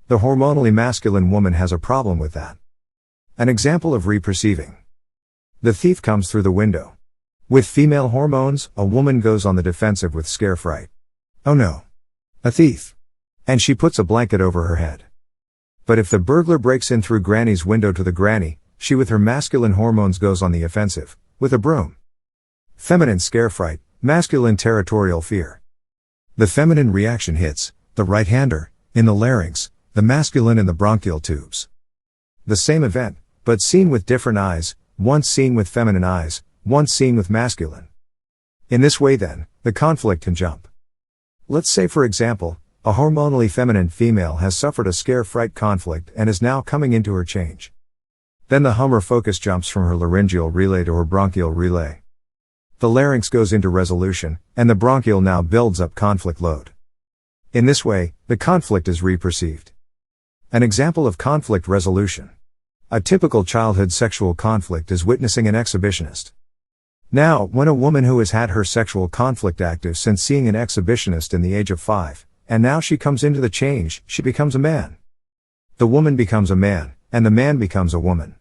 The hormonally masculine woman has a problem with that. An example of reperceiving. The thief comes through the window. With female hormones, a woman goes on the defensive with scare fright. Oh no. A thief. And she puts a blanket over her head. But if the burglar breaks in through Granny's window to the granny, she with her masculine hormones goes on the offensive, with a broom. Feminine scare fright, masculine territorial fear. The feminine reaction hits, the right-hander, in the larynx, the masculine in the bronchial tubes. The same event, but seen with different eyes, once seen with feminine eyes, once seen with masculine. In this way then, the conflict can jump. Let's say for example, a hormonally feminine female has suffered a scare-fright conflict and is now coming into her change. Then the Hummer focus jumps from her laryngeal relay to her bronchial relay. The larynx goes into resolution, and the bronchial now builds up conflict load. In this way, the conflict is reperceived. An example of conflict resolution. A typical childhood sexual conflict is witnessing an exhibitionist. Now, when a woman who has had her sexual conflict active since seeing an exhibitionist in the age of 5, and now she comes into the change, she becomes a man. The woman becomes a man, and the man becomes a woman.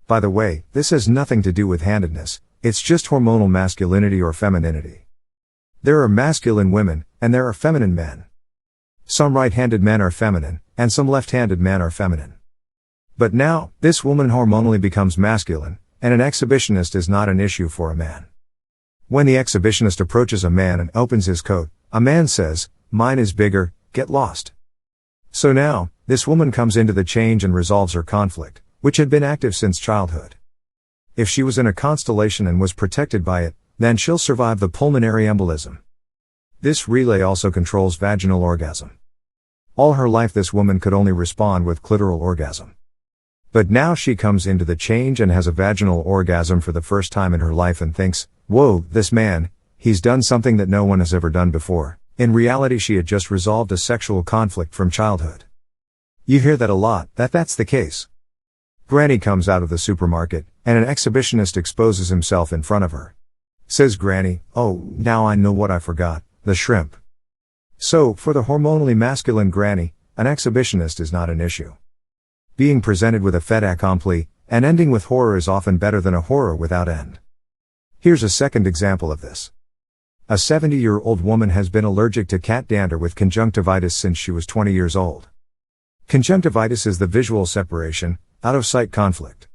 By the way, this has nothing to do with handedness, it's just hormonal masculinity or femininity. There are masculine women, and there are feminine men. Some right-handed men are feminine, and some left-handed men are feminine. But now, this woman hormonally becomes masculine, and an exhibitionist is not an issue for a man. When the exhibitionist approaches a man and opens his coat, a man says, "Mine is bigger, get lost." So now, this woman comes into the change and resolves her conflict, which had been active since childhood. If she was in a constellation and was protected by it, then she'll survive the pulmonary embolism. This relay also controls vaginal orgasm. All her life this woman could only respond with clitoral orgasm. But now she comes into the change and has a vaginal orgasm for the first time in her life and thinks, whoa, this man, he's done something that no one has ever done before. In reality, she had just resolved a sexual conflict from childhood. You hear that a lot, that's the case. Granny comes out of the supermarket, and an exhibitionist exposes himself in front of her. Says Granny, oh, now I know what I forgot, the shrimp. So, for the hormonally masculine Granny, an exhibitionist is not an issue. Being presented with a fait accompli, and ending with horror is often better than a horror without end. Here's a second example of this. A 70-year-old woman has been allergic to cat dander with conjunctivitis since she was 20 years old. Conjunctivitis is the visual separation, out-of-sight conflict.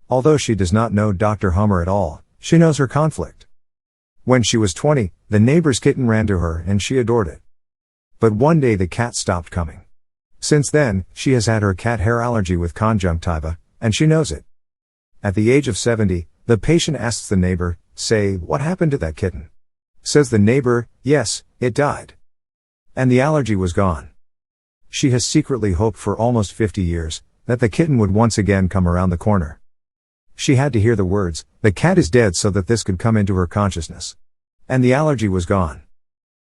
Although she does not know Dr. Hummer at all, she knows her conflict. When she was 20, the neighbor's kitten ran to her and she adored it. But one day the cat stopped coming. Since then, she has had her cat hair allergy with conjunctiva, and she knows it. At the age of 70, the patient asks the neighbor, say, what happened to that kitten? Says the neighbor, yes, it died. And the allergy was gone. She has secretly hoped for almost 50 years, that the kitten would once again come around the corner. She had to hear the words, the cat is dead, so that this could come into her consciousness. And the allergy was gone.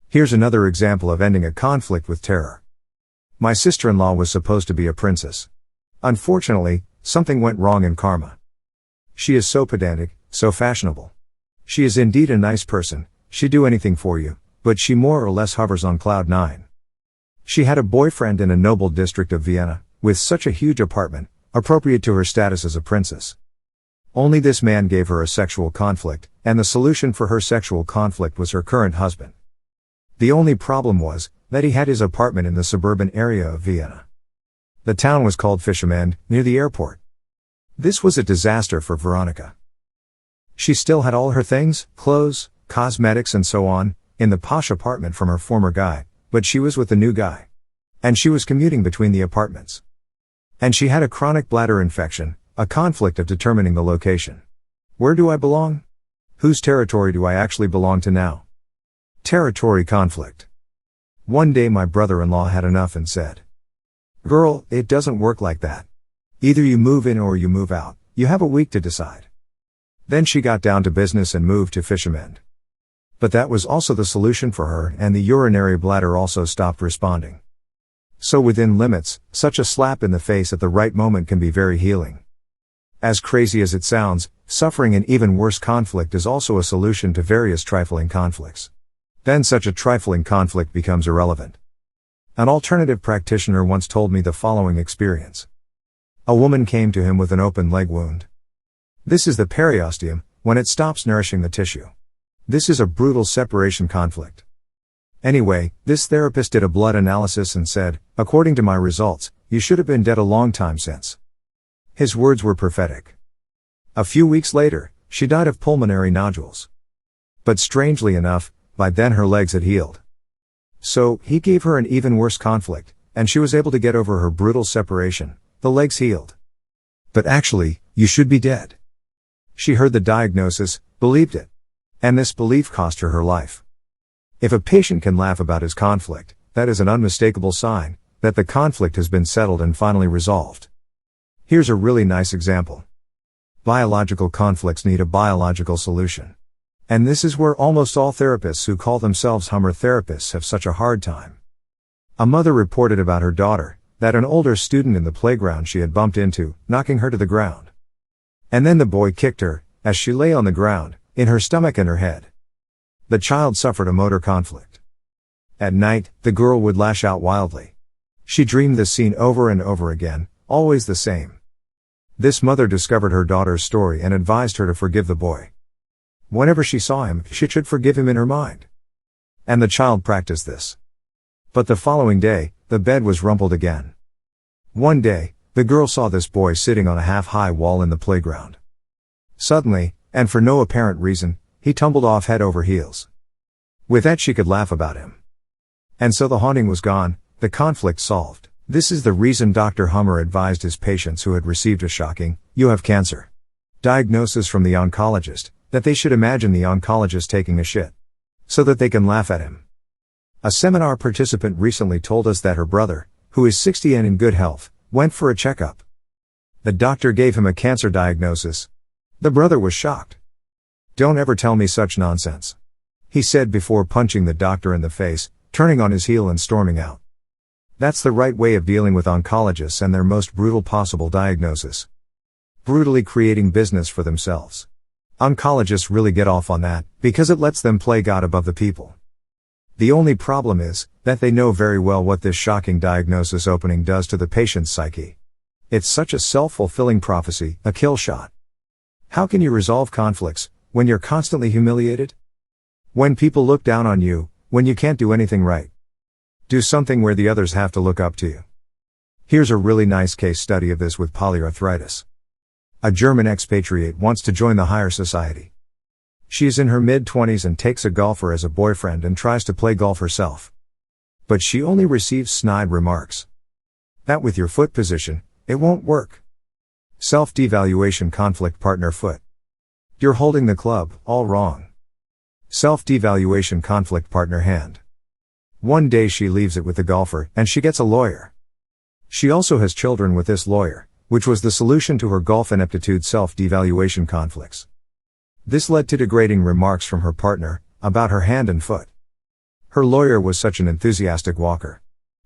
Here's another example of ending a conflict with terror. My sister-in-law was supposed to be a princess. Unfortunately, something went wrong in karma. She is so pedantic, so fashionable. She is indeed a nice person, she'd do anything for you, but she more or less hovers on cloud 9. She had a boyfriend in a noble district of Vienna, with such a huge apartment, appropriate to her status as a princess. Only this man gave her a sexual conflict, and the solution for her sexual conflict was her current husband. The only problem was, that he had his apartment in the suburban area of Vienna. The town was called Fischamend, near the airport. This was a disaster for Veronica. She still had all her things, clothes, cosmetics and so on, in the posh apartment from her former guy, but she was with the new guy. And she was commuting between the apartments. And she had a chronic bladder infection, a conflict of determining the location. Where do I belong? Whose territory do I actually belong to now? Territory conflict. One day my brother-in-law had enough and said, girl, it doesn't work like that. Either you move in or you move out, you have a week to decide. Then she got down to business and moved to Fischamend. But that was also the solution for her, and the urinary bladder also stopped responding. So within limits, such a slap in the face at the right moment can be very healing. As crazy as it sounds, suffering an even worse conflict is also a solution to various trifling conflicts. Then such a trifling conflict becomes irrelevant. An alternative practitioner once told me the following experience. A woman came to him with an open leg wound. This is the periosteum, when it stops nourishing the tissue. This is a brutal separation conflict. Anyway, this therapist did a blood analysis and said, according to my results, you should have been dead a long time since. His words were prophetic. A few weeks later, she died of pulmonary nodules. But strangely enough, by then her legs had healed. So, he gave her an even worse conflict, and she was able to get over her brutal separation, the legs healed. But actually, you should be dead. She heard the diagnosis, believed it. And this belief cost her her life. If a patient can laugh about his conflict, that is an unmistakable sign that the conflict has been settled and finally resolved. Here's a really nice example. Biological conflicts need a biological solution. And this is where almost all therapists who call themselves Hummer therapists have such a hard time. A mother reported about her daughter, that an older student in the playground she had bumped into, knocking her to the ground. And then the boy kicked her, as she lay on the ground, in her stomach and her head. The child suffered a motor conflict. At night, the girl would lash out wildly. She dreamed this scene over and over again, always the same. This mother discovered her daughter's story and advised her to forgive the boy. Whenever she saw him, she should forgive him in her mind. And the child practiced this. But the following day, the bed was rumpled again. One day, the girl saw this boy sitting on a half-high wall in the playground. Suddenly, and for no apparent reason, he tumbled off head over heels. With that she could laugh about him. And so the haunting was gone, the conflict solved. This is the reason Dr. Hummer advised his patients who had received a shocking, "You have cancer" diagnosis from the oncologist, that they should imagine the oncologist taking a shit, so that they can laugh at him. A seminar participant recently told us that her brother, who is 60 and in good health, went for a checkup. The doctor gave him a cancer diagnosis. The brother was shocked. "Don't ever tell me such nonsense," he said before punching the doctor in the face, turning on his heel and storming out. That's the right way of dealing with oncologists and their most brutal possible diagnosis. Brutally creating business for themselves. Oncologists really get off on that, because it lets them play God above the people. The only problem is, that they know very well what this shocking diagnosis opening does to the patient's psyche. It's such a self-fulfilling prophecy, a kill shot. How can you resolve conflicts, when you're constantly humiliated? When people look down on you, when you can't do anything right. Do something where the others have to look up to you. Here's a really nice case study of this with polyarthritis. A German expatriate wants to join the higher society. She is in her mid-20s and takes a golfer as a boyfriend and tries to play golf herself. But she only receives snide remarks. That with your foot position, it won't work. Self-devaluation conflict partner foot. You're holding the club, all wrong. Self-devaluation conflict partner hand. One day she leaves it with the golfer, and she gets a lawyer. She also has children with this lawyer, which was the solution to her golf ineptitude self-devaluation conflicts. This led to degrading remarks from her partner, about her hand and foot. Her lawyer was such an enthusiastic walker.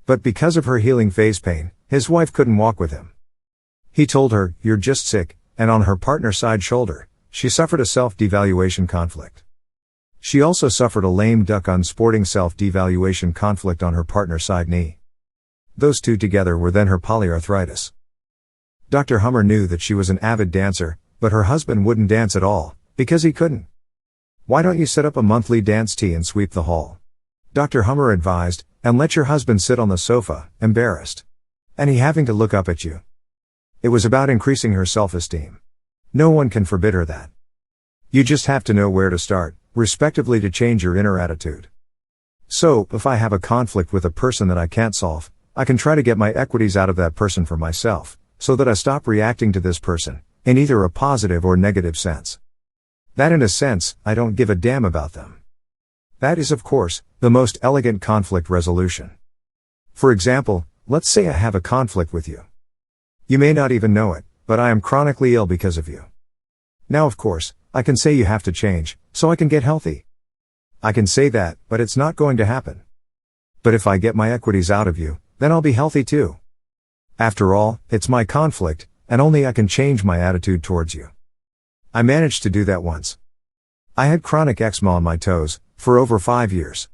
But because of her healing face pain, his wife couldn't walk with him. He told her, "You're just sick," and on her partner's side shoulder, she suffered a self-devaluation conflict. She also suffered a lame duck unsporting self-devaluation conflict on her partner's side knee. Those two together were then her polyarthritis. Dr. Hummer knew that she was an avid dancer, but her husband wouldn't dance at all, because he couldn't. "Why don't you set up a monthly dance tea and sweep the hall?" Dr. Hummer advised, "and let your husband sit on the sofa, embarrassed. And he having to look up at you." It was about increasing her self-esteem. No one can forbid her that. You just have to know where to start, respectively, to change your inner attitude. So, if I have a conflict with a person that I can't solve, I can try to get my equities out of that person for myself, so that I stop reacting to this person, in either a positive or negative sense. That in a sense, I don't give a damn about them. That is, of course, the most elegant conflict resolution. For example, let's say I have a conflict with you. You may not even know it, but I am chronically ill because of you. Now, of course, I can say you have to change, so I can get healthy. I can say that, but it's not going to happen. But if I get my equities out of you, then I'll be healthy too. After all, it's my conflict, and only I can change my attitude towards you. I managed to do that once. I had chronic eczema on my toes, for over 5 years.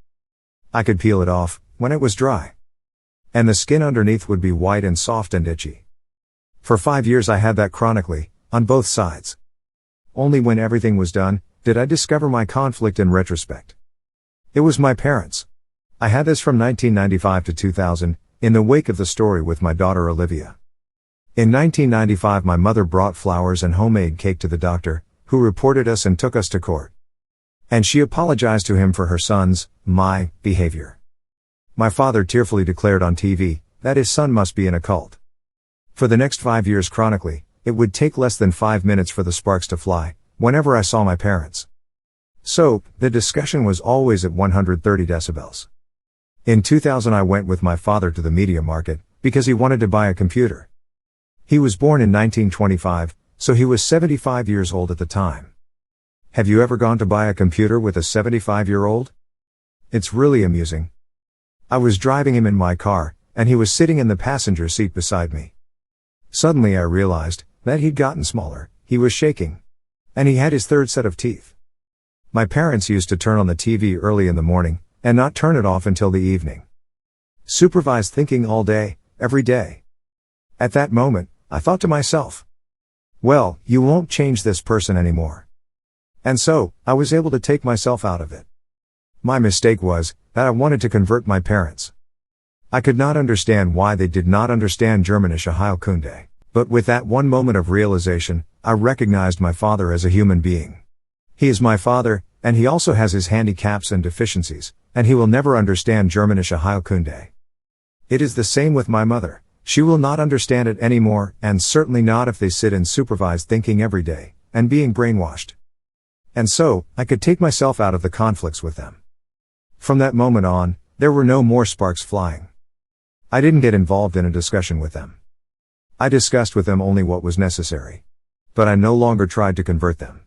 I could peel it off, when it was dry. And the skin underneath would be white and soft and itchy. For 5 years I had that chronically, on both sides. Only when everything was done, did I discover my conflict in retrospect. It was my parents. I had this from 1995 to 2000, in the wake of the story with my daughter Olivia. In 1995 my mother brought flowers and homemade cake to the doctor, who reported us and took us to court. And she apologized to him for her son's, my, behavior. My father tearfully declared on TV, that his son must be in a cult. For the next 5 years chronically, it would take less than 5 minutes for the sparks to fly, whenever I saw my parents. So, the discussion was always at 130 decibels. In 2000 I went with my father to the media market, because he wanted to buy a computer. He was born in 1925, so he was 75 years old at the time. Have you ever gone to buy a computer with a 75-year-old? It's really amusing. I was driving him in my car, and he was sitting in the passenger seat beside me. Suddenly I realized that he'd gotten smaller, he was shaking. And he had his third set of teeth. My parents used to turn on the TV early in the morning, and not turn it off until the evening. Supervised thinking all day, every day. At that moment, I thought to myself, well, you won't change this person anymore. And so, I was able to take myself out of it. My mistake was, that I wanted to convert my parents. I could not understand why they did not understand Germanische Heilkunde, but with that one moment of realization, I recognized my father as a human being. He is my father, and he also has his handicaps and deficiencies, and he will never understand Germanische Heilkunde. It is the same with my mother. She will not understand it anymore, and certainly not if they sit in supervised thinking every day, and being brainwashed. And so, I could take myself out of the conflicts with them. From that moment on, there were no more sparks flying. I didn't get involved in a discussion with them. I discussed with them only what was necessary. But I no longer tried to convert them.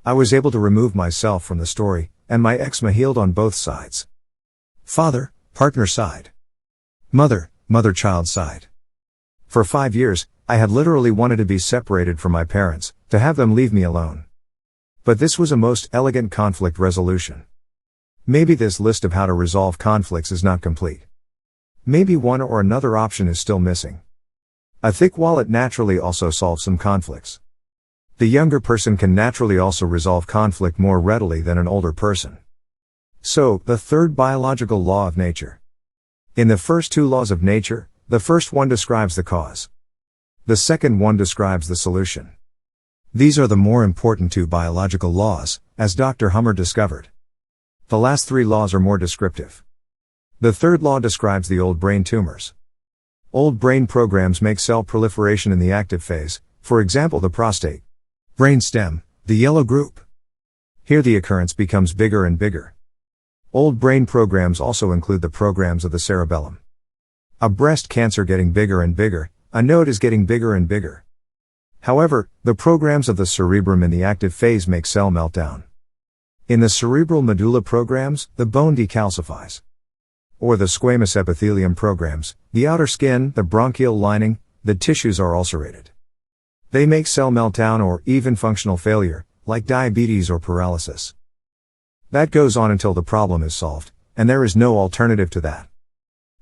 I was able to remove myself from the story, and my eczema healed on both sides. Father, partner side. Mother, mother-child side. For 5 years, I had literally wanted to be separated from my parents, to have them leave me alone. But this was a most elegant conflict resolution. Maybe this list of how to resolve conflicts is not complete. Maybe one or another option is still missing. A thick wallet naturally also solves some conflicts. The younger person can naturally also resolve conflict more readily than an older person. So, the third biological law of nature. In the first 2 laws of nature, the first one describes the cause. The second one describes the solution. These are the more important 2 biological laws, as Dr. Hummer discovered. The last 3 laws are more descriptive. The third law describes the old brain tumors. Old brain programs make cell proliferation in the active phase, for example the prostate. Brainstem, the yellow group. Here the occurrence becomes bigger and bigger. Old brain programs also include the programs of the cerebellum. A breast cancer getting bigger and bigger, a node is getting bigger and bigger. However, the programs of the cerebrum in the active phase make cell meltdown. In the cerebral medulla programs, the bone decalcifies. Or the squamous epithelium programs, the outer skin, the bronchial lining, the tissues are ulcerated. They make cell meltdown or even functional failure, like diabetes or paralysis. That goes on until the problem is solved, and there is no alternative to that.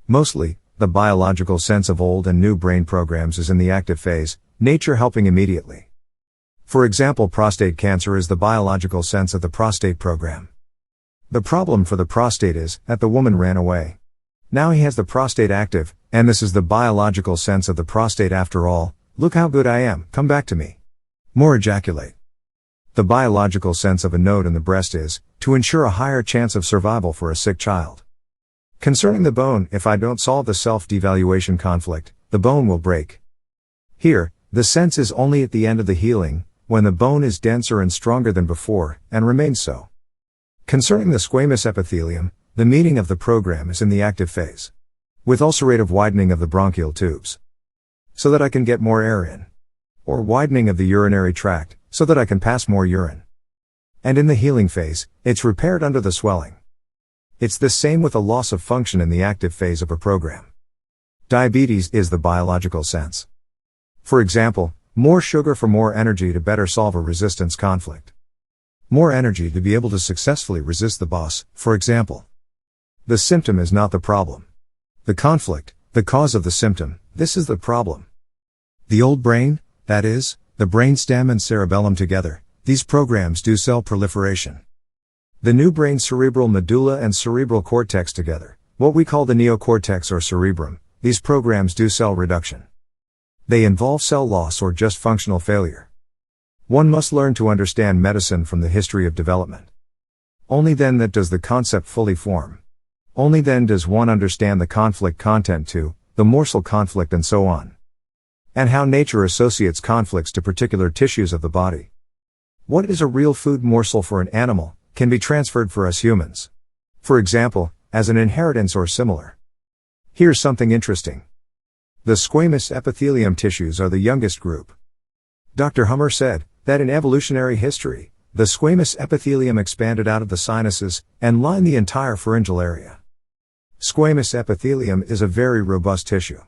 Mostly, the biological sense of old and new brain programs is in the active phase, nature helping immediately. For example, prostate cancer is the biological sense of the prostate program. The problem for the prostate is that the woman ran away. Now he has the prostate active, and this is the biological sense of the prostate after all. Look how good I am, come back to me. More ejaculate. The biological sense of a node in the breast is, to ensure a higher chance of survival for a sick child. Concerning the bone, if I don't solve the self-devaluation conflict, the bone will break. Here, the sense is only at the end of the healing, when the bone is denser and stronger than before, and remains so. Concerning the squamous epithelium, the meaning of the program is in the active phase. With ulcerative widening of the bronchial tubes. So that I can get more air in. Or widening of the urinary tract, so that I can pass more urine. And in the healing phase, it's repaired under the swelling. It's the same with a loss of function in the active phase of a program. Diabetes is the biological sense. For example, more sugar for more energy to better solve a resistance conflict. More energy to be able to successfully resist the boss, for example. The symptom is not the problem. The conflict, the cause of the symptom, this is the problem. The old brain, that is, the brainstem and cerebellum together, these programs do cell proliferation. The new brain cerebral medulla and cerebral cortex together, what we call the neocortex or cerebrum, these programs do cell reduction. They involve cell loss or just functional failure. One must learn to understand medicine from the history of development. Only then that does the concept fully form. Only then does one understand the conflict content too, the morsel conflict and so on. And how nature associates conflicts to particular tissues of the body. What is a real food morsel for an animal, can be transferred for us humans. For example, as an inheritance or similar. Here's something interesting. The squamous epithelium tissues are the youngest group. Dr. Hummer said that in evolutionary history, the squamous epithelium expanded out of the sinuses and lined the entire pharyngeal area. Squamous epithelium is a very robust tissue.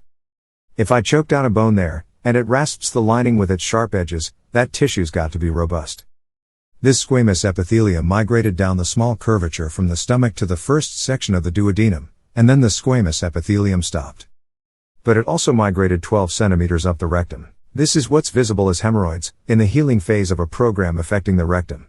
If I choke down a bone there, and it rasps the lining with its sharp edges, that tissue's got to be robust. This squamous epithelium migrated down the small curvature from the stomach to the first section of the duodenum, and then the squamous epithelium stopped. But it also migrated 12 centimeters up the rectum. This is what's visible as hemorrhoids, in the healing phase of a program affecting the rectum.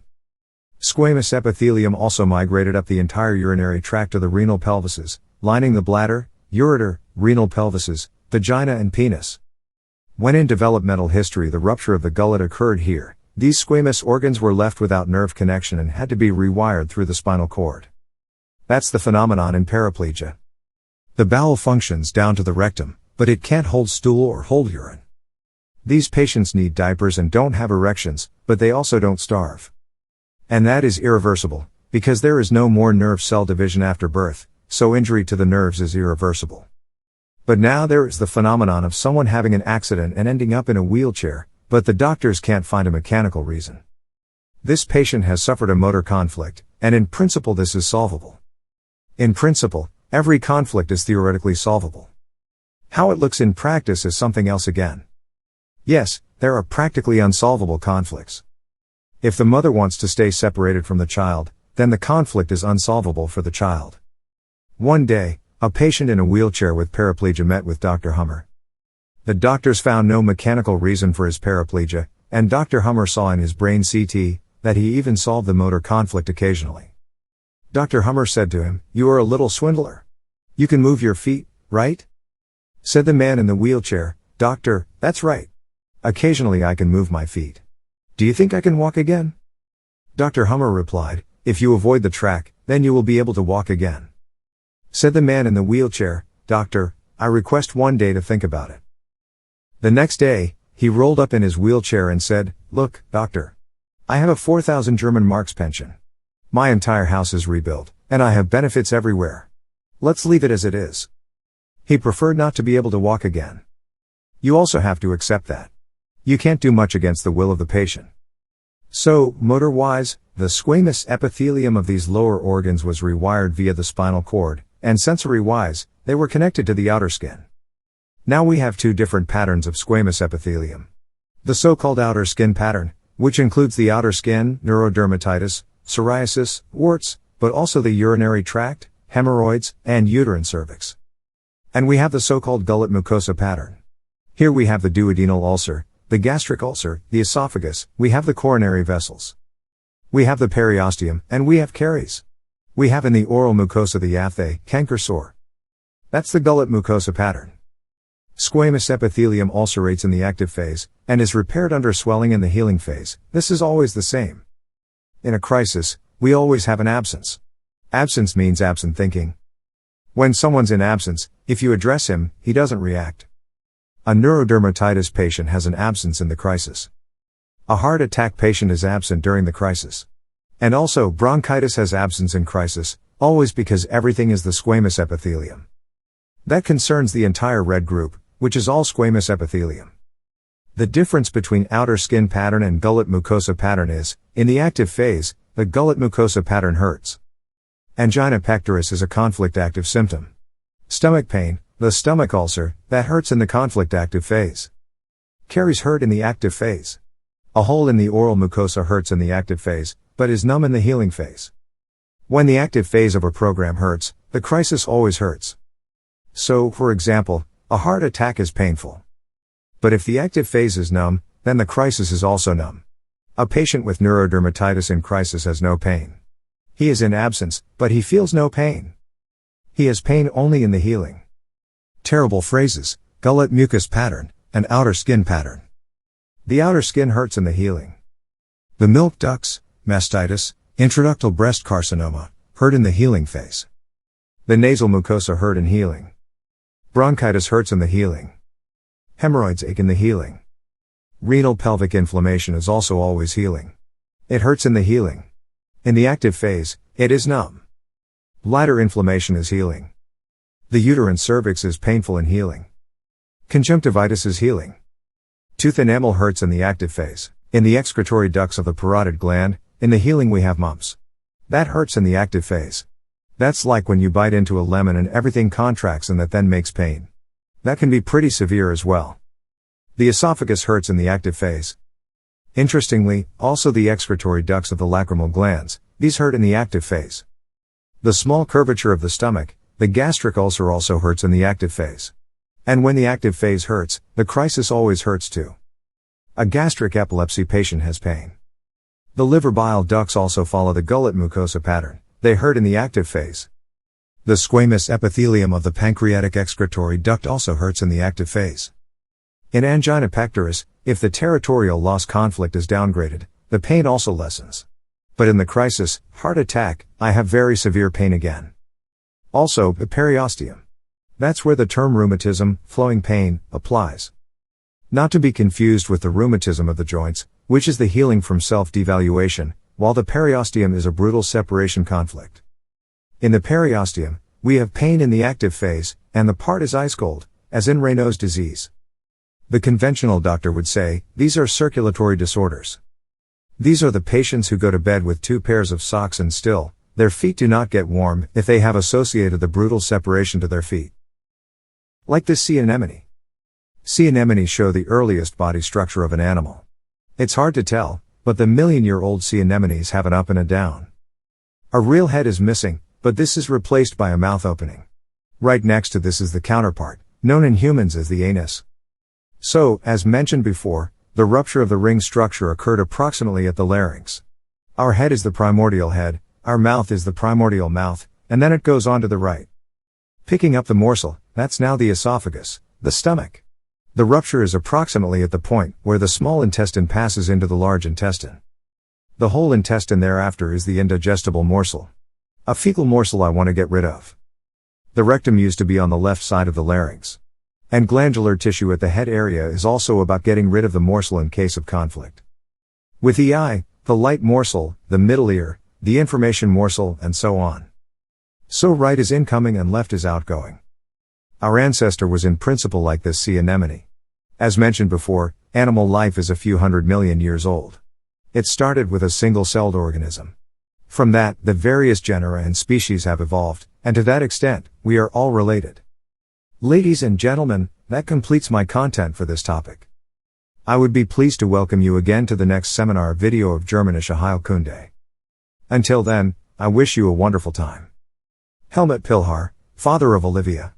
Squamous epithelium also migrated up the entire urinary tract to the renal pelvises, lining the bladder, ureter, renal pelvises, vagina and penis. When in developmental history the rupture of the gullet occurred here, these squamous organs were left without nerve connection and had to be rewired through the spinal cord. That's the phenomenon in paraplegia. The bowel functions down to the rectum, but it can't hold stool or hold urine. These patients need diapers and don't have erections, but they also don't starve. And that is irreversible, because there is no more nerve cell division after birth, so injury to the nerves is irreversible. But now there is the phenomenon of someone having an accident and ending up in a wheelchair, but the doctors can't find a mechanical reason. This patient has suffered a motor conflict, and in principle this is solvable. In principle, every conflict is theoretically solvable. How it looks in practice is something else again. Yes, there are practically unsolvable conflicts. If the mother wants to stay separated from the child, then the conflict is unsolvable for the child. One day, a patient in a wheelchair with paraplegia met with Dr. Hummer. The doctors found no mechanical reason for his paraplegia, and Dr. Hummer saw in his brain CT that he even solved the motor conflict occasionally. Dr. Hummer said to him, "You are a little swindler. You can move your feet, right?" Said the man in the wheelchair, "Doctor, that's right. Occasionally I can move my feet. Do you think I can walk again?" Dr. Hummer replied, "If you avoid the track, then you will be able to walk again." Said the man in the wheelchair, "Doctor, I request one day to think about it." The next day, he rolled up in his wheelchair and said, "Look, doctor. I have a 4,000 German marks pension. My entire house is rebuilt, and I have benefits everywhere. Let's leave it as it is." He preferred not to be able to walk again. You also have to accept that. You can't do much against the will of the patient. So, motor-wise, the squamous epithelium of these lower organs was rewired via the spinal cord, and sensory-wise, they were connected to the outer skin. Now we have two different patterns of squamous epithelium. The so-called outer skin pattern, which includes the outer skin, neurodermatitis, psoriasis, warts, but also the urinary tract, hemorrhoids, and uterine cervix. And we have the so-called gullet mucosa pattern. Here we have the duodenal ulcer, the gastric ulcer, the esophagus, we have the coronary vessels. We have the periosteum, and we have caries. We have in the oral mucosa the aphthay, canker sore. That's the gullet mucosa pattern. Squamous epithelium ulcerates in the active phase, and is repaired under swelling in the healing phase. This is always the same. In a crisis, we always have an absence. Absence means absent thinking. When someone's in absence, if you address him, he doesn't react. A neurodermatitis patient has an absence in the crisis. A heart attack patient is absent during the crisis. And also, bronchitis has absence in crisis, always because everything is the squamous epithelium. That concerns the entire red group, which is all squamous epithelium. The difference between outer skin pattern and gullet mucosa pattern is, in the active phase, the gullet mucosa pattern hurts. Angina pectoris is a conflict active symptom. Stomach pain, the stomach ulcer, that hurts in the conflict active phase. Caries hurt in the active phase. A hole in the oral mucosa hurts in the active phase, but is numb in the healing phase. When the active phase of a program hurts, the crisis always hurts. So, for example, a heart attack is painful. But if the active phase is numb, then the crisis is also numb. A patient with neurodermatitis in crisis has no pain. He is in absence, but he feels no pain. He has pain only in the healing. Terrible phrases, gullet mucus pattern, and outer skin pattern. The outer skin hurts in the healing. The milk ducts, mastitis, intraductal breast carcinoma, hurt in the healing phase. The nasal mucosa hurt in healing. Bronchitis hurts in the healing. Hemorrhoids ache in the healing. Renal pelvic inflammation is also always healing. It hurts in the healing. In the active phase, it is numb. Bladder inflammation is healing. The uterine cervix is painful in healing. Conjunctivitis is healing. Tooth enamel hurts in the active phase. In the excretory ducts of the parotid gland, in the healing we have mumps. That hurts in the active phase. That's like when you bite into a lemon and everything contracts and that then makes pain. That can be pretty severe as well. The esophagus hurts in the active phase. Interestingly, also the excretory ducts of the lacrimal glands, these hurt in the active phase. The small curvature of the stomach, the gastric ulcer also hurts in the active phase. And when the active phase hurts, the crisis always hurts too. A gastric epilepsy patient has pain. The liver bile ducts also follow the gullet mucosa pattern. They hurt in the active phase. The squamous epithelium of the pancreatic excretory duct also hurts in the active phase. In angina pectoris, if the territorial loss conflict is downgraded, the pain also lessens. But in the crisis, heart attack, I have very severe pain again. Also, the periosteum. That's where the term rheumatism, flowing pain, applies. Not to be confused with the rheumatism of the joints, which is the healing from self-devaluation, while the periosteum is a brutal separation conflict. In the periosteum, we have pain in the active phase, and the part is ice cold, as in Raynaud's disease. The conventional doctor would say, these are circulatory disorders. These are the patients who go to bed with 2 pairs of socks and still, their feet do not get warm if they have associated the brutal separation to their feet. Like this sea anemone. Sea anemones show the earliest body structure of an animal. It's hard to tell, but the million-year-old sea anemones have an up and a down. A real head is missing, but this is replaced by a mouth opening. Right next to this is the counterpart, known in humans as the anus. So, as mentioned before, the rupture of the ring structure occurred approximately at the larynx. Our head is the primordial head, our mouth is the primordial mouth, and then it goes on to the right. Picking up the morsel, that's now the esophagus, the stomach. The rupture is approximately at the point where the small intestine passes into the large intestine. The whole intestine thereafter is the indigestible morsel. A fecal morsel I want to get rid of. The rectum used to be on the left side of the larynx. And glandular tissue at the head area is also about getting rid of the morsel in case of conflict. With the eye, the light morsel, the middle ear, the information morsel, and so on. So right is incoming and left is outgoing. Our ancestor was in principle like this sea anemone. As mentioned before, animal life is a few 100 million years old. It started with a single-celled organism. From that, the various genera and species have evolved, and to that extent, we are all related. Ladies and gentlemen, that completes my content for this topic. I would be pleased to welcome you again to the next seminar video of Germanische Heilkunde. Until then, I wish you a wonderful time. Helmut Pilhar, father of Olivia.